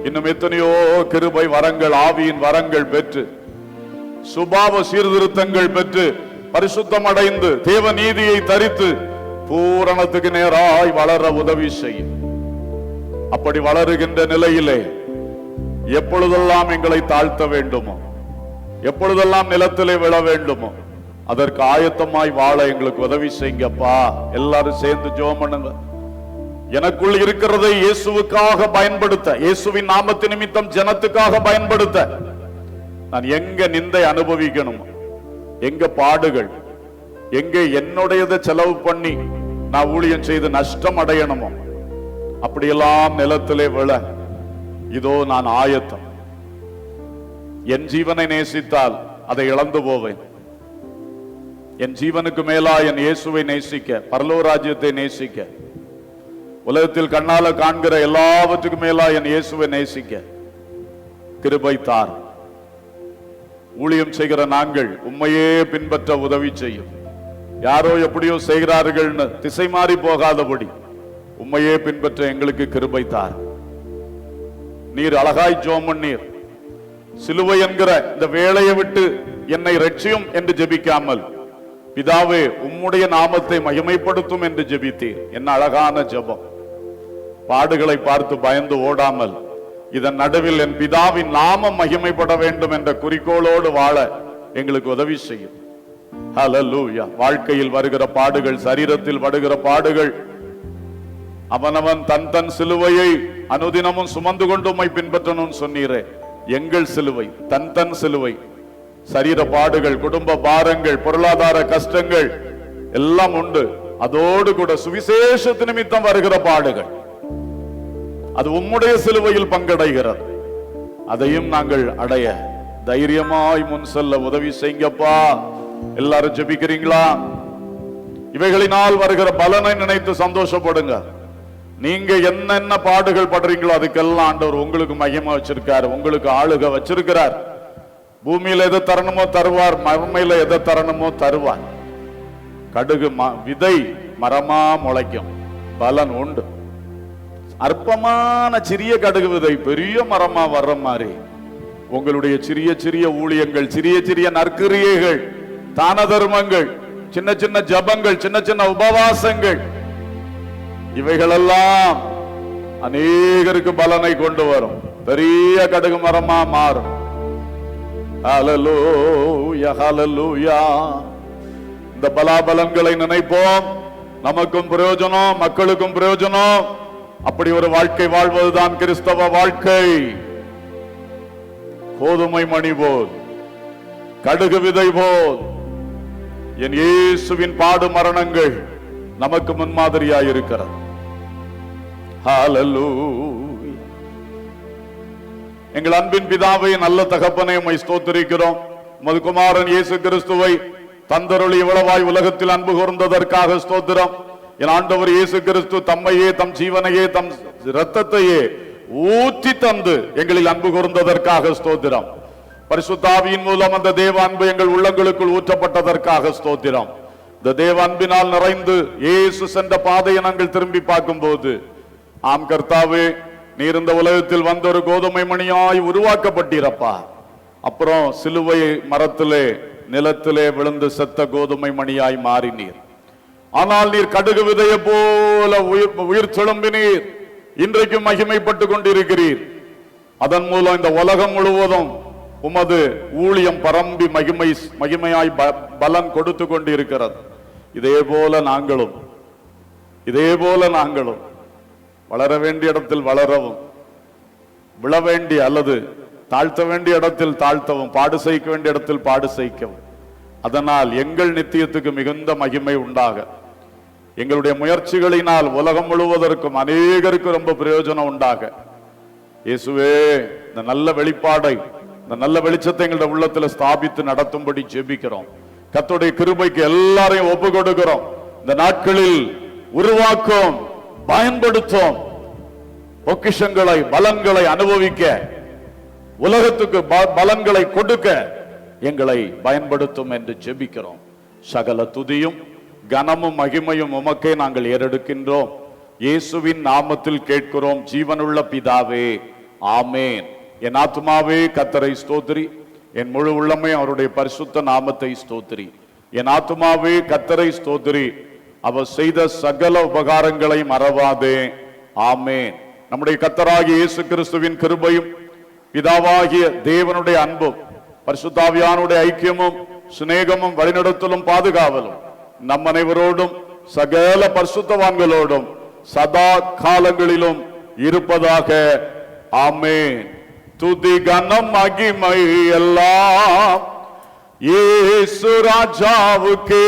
இன்னும் எத்தனையோ கிருபை வரங்கள், ஆவியின் வரங்கள் பெற்று, சுபாவ சீர்திருத்தங்கள் பெற்று, பரிசுத்தம் அடைந்து, தேவ நீதியை தரித்து பூரணத்துக்கு நேராய் வளர உதவி செய்யும். அப்படி வளருகின்ற நிலையிலே எப்பொழுதெல்லாம் எங்களை தாழ்த்த வேண்டுமோ, எப்பொழுதெல்லாம் நிலத்திலே விழ வேண்டுமோ அதற்கு ஆயத்தமாய் வாழ எங்களுக்கு உதவி செய்யுங்கப்பா. எல்லாரும் சேர்ந்து ஜெபம் பண்ணுங்க. எனக்குள் இருக்கிறதை இயேசுவுக்காக பயன்படுத்த, இயேசுவின் நாமத்து நிமித்தம் ஜனத்துக்காக பயன்படுத்த, நான் எங்க நிந்தை அனுபவிக்கணும், எங்க பாடுகள், எங்க என்னுடையதை செலவு பண்ணி நான் ஊழியம் செய்து நஷ்டம் அடையணுமோ அப்படியெல்லாம் நிலத்திலே விழ இதோ நான் ஆயத்தம். என் ஜீவனை நேசித்தால் அதை இழந்து போவேன். என் ஜீவனுக்கு மேலா என் இயேசுவை நேசிக்க, பரலோக ராஜ்யத்தை நேசிக்க, உலகத்தில் கண்ணால காண்கிற எல்லாவற்றுக்கும் மேலா என் இயேசுவை நேசிக்க கிருபை தார். ஊழியம் செய்கிற நாங்கள் உம்மையே பின்பற்ற உதவி செய்யும். யாரோ எப்படியோ செய்கிறார்கள்னு திசை மாறி போகாதபடி உம்மையே பின்பற்ற எங்களுக்கு கிருபை தார். நீர் அழகாய் ஜெபம் பண்ணீர். சிலுவை என்கிற இந்த வேலையை விட்டு என்னை ரட்சியும் என்று ஜெபிக்காமல், பிதாவே உம்முடைய நாமத்தை மகிமைப்படுத்தும் என்று ஜெபித்தீர். என்ன அழகான ஜெபம். பாடுகளை பார்த்து பயந்து ஓடாமல், இதன் நடுவில் என் பிதாவின் நாமம் மகிமைப்பட வேண்டும் என்ற குறிக்கோளோடு வாழ எங்களுக்கு உதவி செய்யும். ஹல்லேலூயா. வாழ்க்கையில் வருகிற பாடுகள், சரீரத்தில் வருகிற பாடுகள், அவனவன் தன் தன் சிலுவையை அனுதினமும் சுமந்து கொண்டு உம்மை பின்பற்றணும் சொன்னீரே. எங்கள் சிலுவை, தன் தன் சிலுவை, சரீர பாடுகள், குடும்ப பாரங்கள், பொருளாதார கஷ்டங்கள் எல்லாம் உண்டு. அதோடு கூட சுவிசேஷத்து நிமித்தம் வருகிற பாடுகள், அது உம்முடைய சிலுவையில் பங்கடைகிறது. அதையும் நாங்கள் அடைய தைரியமாய் முன் செல்ல உதவி செய்யுங்கப்பா. எல்லாரும் ஜெபிக்கிறீங்களா? இவைகளினால் வருகிற பலனை நினைத்து சந்தோஷப்படுங்க. நீங்க என்னென்ன பாடுகள் படுறீங்களோ அதுக்கெல்லாம் ஆண்டவர் உங்களுக்கு மகிமை வச்சிருக்காரு, உங்களுக்கு ஆளுக வச்சிருக்கிறார். பூமியில எதை தரணுமோ தருவார், மறுமையில எதை தரணுமோ தருவார். கடுகு விதை மரமா முளைக்கும், பலன் உண்டு. அற்பமான சிறிய கடுகு விதை பெரிய மரமா வர்ற மாதிரி உங்களுடைய சிறிய சிறிய ஊழியங்கள், சிறிய சிறிய நற்கிரியைகள், தான தர்மங்கள், சின்ன சின்ன ஜபங்கள், சின்ன சின்ன உபவாசங்கள், இவைகளெல்லாம் அநேகருக்கு பலனை கொண்டு வரும், பெரிய கடுகு மரமா மாறும். ஹல்லேலூயா, ஹல்லேலூயா. இந்த பலாபலன்களை நினைப்போம். நமக்கும் பிரயோஜனம், மக்களுக்கும் பிரயோஜனம். அப்படி ஒரு வாழ்க்கை வாழ்வதுதான் கிறிஸ்தவ வாழ்க்கை. கோதுமை மணி போல், கடுகு விதை போல் என் இயேசுவின் பாடு மரணங்கள் நமக்கு முன்மாதிரியாய் இருக்கிறது. ஹல்லேலூயா. எங்கள் அன்பின் பிதாவை, நல்ல தகப்பனை உம்மை ஸ்தோத்திரிக்கிறோம். உமது குமாரன் இயேசு கிறிஸ்துவை தந்தருளி இவ்வளவாய் உலகத்தில் அன்பு கூர்ந்ததற்காக ஸ்தோத்திரம். என் ஆண்டவர் இயேசு கிறிஸ்து தம்மையே, தம் ஜீவனையே, தம் இரத்தத்தையே ஊற்றி தந்து எங்களில் அன்பு கூர்ந்ததற்காக ஸ்தோத்திரம். பரிசுத்த ஆவியின் மூலம் அந்த தேவ அன்பு எங்கள் உள்ளங்களுக்குள் ஊற்றப்பட்டதற்காக ஸ்தோத்திரம். இந்த தேவ அன்பினால் நிறைந்து இயேசு சென்ற பாதையை நாங்கள் திரும்பி பார்க்கும் போது, ஆம் கர்த்தாவே, நீர் இந்த உலகத்தில் வந்த ஒரு கோதுமை மணியாய் உருவாக்கப்பட்டீரப்பா. அப்புறம் சிலுவை மரத்திலே, நிலத்திலே விழுந்து செத்த கோதுமை மணியாய் மாறினீர். ஆனால் நீர் கடுகு விதையை போல உயிர் செழும்பினீர். இன்றைக்கும் மகிமைப்பட்டு கொண்டிருக்கிறீர். அதன் மூலம் இந்த உலகம் முழுவதும் உமது ஊழியம் பரம்பி மகிமையாய் பலன் கொடுத்து கொண்டிருக்கிறது. இதே போல நாங்களும் வளர வேண்டிய இடத்தில் வளரவும், விழ வேண்டிய அல்லது தாழ்த்த வேண்டிய இடத்தில் தாழ்த்தவும், பாடு செய்ய வேண்டிய இடத்தில் பாடு செய்யவும், அதனால் எங்கள் நித்தியத்துக்கு மிகுந்த மகிமை உண்டாக, எங்களுடைய முயற்சிகளினால் உலகம் முழுவதற்கும் அநேகருக்கு ரொம்ப பிரயோஜனம் உண்டாக, இயேசுவே இந்த நல்ல வெளிப்பாடை, இந்த நல்ல வெளிச்சத்தை எங்களுடைய உள்ளத்தில் ஸ்தாபித்து நடத்தும்படி ஜெபிக்கிறோம். கர்த்தருடைய கிருபைக்கு எல்லாரையும் ஒப்பு கொடுக்கிறோம். இந்த நாட்களில் உருவாக்கும், பயன்படுத்தும், பொக்கிஷங்களை, பலன்களை அனுபவிக்க, உலகத்துக்கு பலன்களை கொடுக்க எங்களை பயன்படுத்தும் என்று ஜெபிக்கிறோம். சகல துதியும் கனமும் மகிமையும் உமக்கே நாங்கள் ஏறெடுக்கின்றோம். இயேசுவின் நாமத்தில் கேட்கிறோம் ஜீவனுள்ள பிதாவே, ஆமேன். என் ஆத்துமாவே கர்த்தரை ஸ்தோத்திரி, என் முழு உள்ளமே அவருடைய பரிசுத்த நாமத்தை ஸ்தோத்திரி. என் ஆத்துமாவே கர்த்தரை ஸ்தோத்திரி, அவர் செய்த சகல உபகாரங்களை மறவாதே, ஆமேன். நம்முடைய கர்த்தராகிய இயேசு கிறிஸ்துவின் கிருபையும், பிதாவாகிய தேவனுடைய அன்பும், பரிசுத்த ஆவியானுடைய ஐக்கியமும், சிநேகமும், வழிநடத்தலும், பாதுகாவலும் நம் அனைவரோடும் சகல பரிசுத்தவான்களோடும் சதா காலங்களிலும் இருப்பதாக, ஆமென். துதி கனம் மகிமை எல்லாம் இயேசு ராஜாவுக்கே,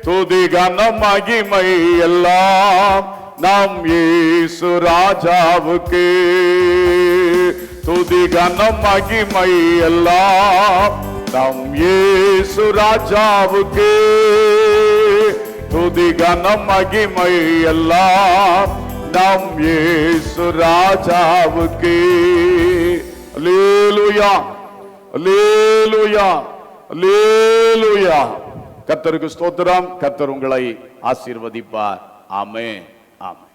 துதி கனம் மகிமை எல்லாம் நம் இயேசு ராஜாவுக்கே, துதி கனம் மகிமை எல்லாம் நம் இயேசு ராஜாவுக்கே, துதி கனம் மகிமை எல்லாம் நம் இயேசு ராஜாவுக்கே. அல்லேலூயா, அல்லேலூயா, அல்லேலூயா. கர்த்தருக்கு ஸ்தோத்திரம். கர்த்தர் உங்களை ஆசீர்வதிப்பார். ஆமென், ஆமென்.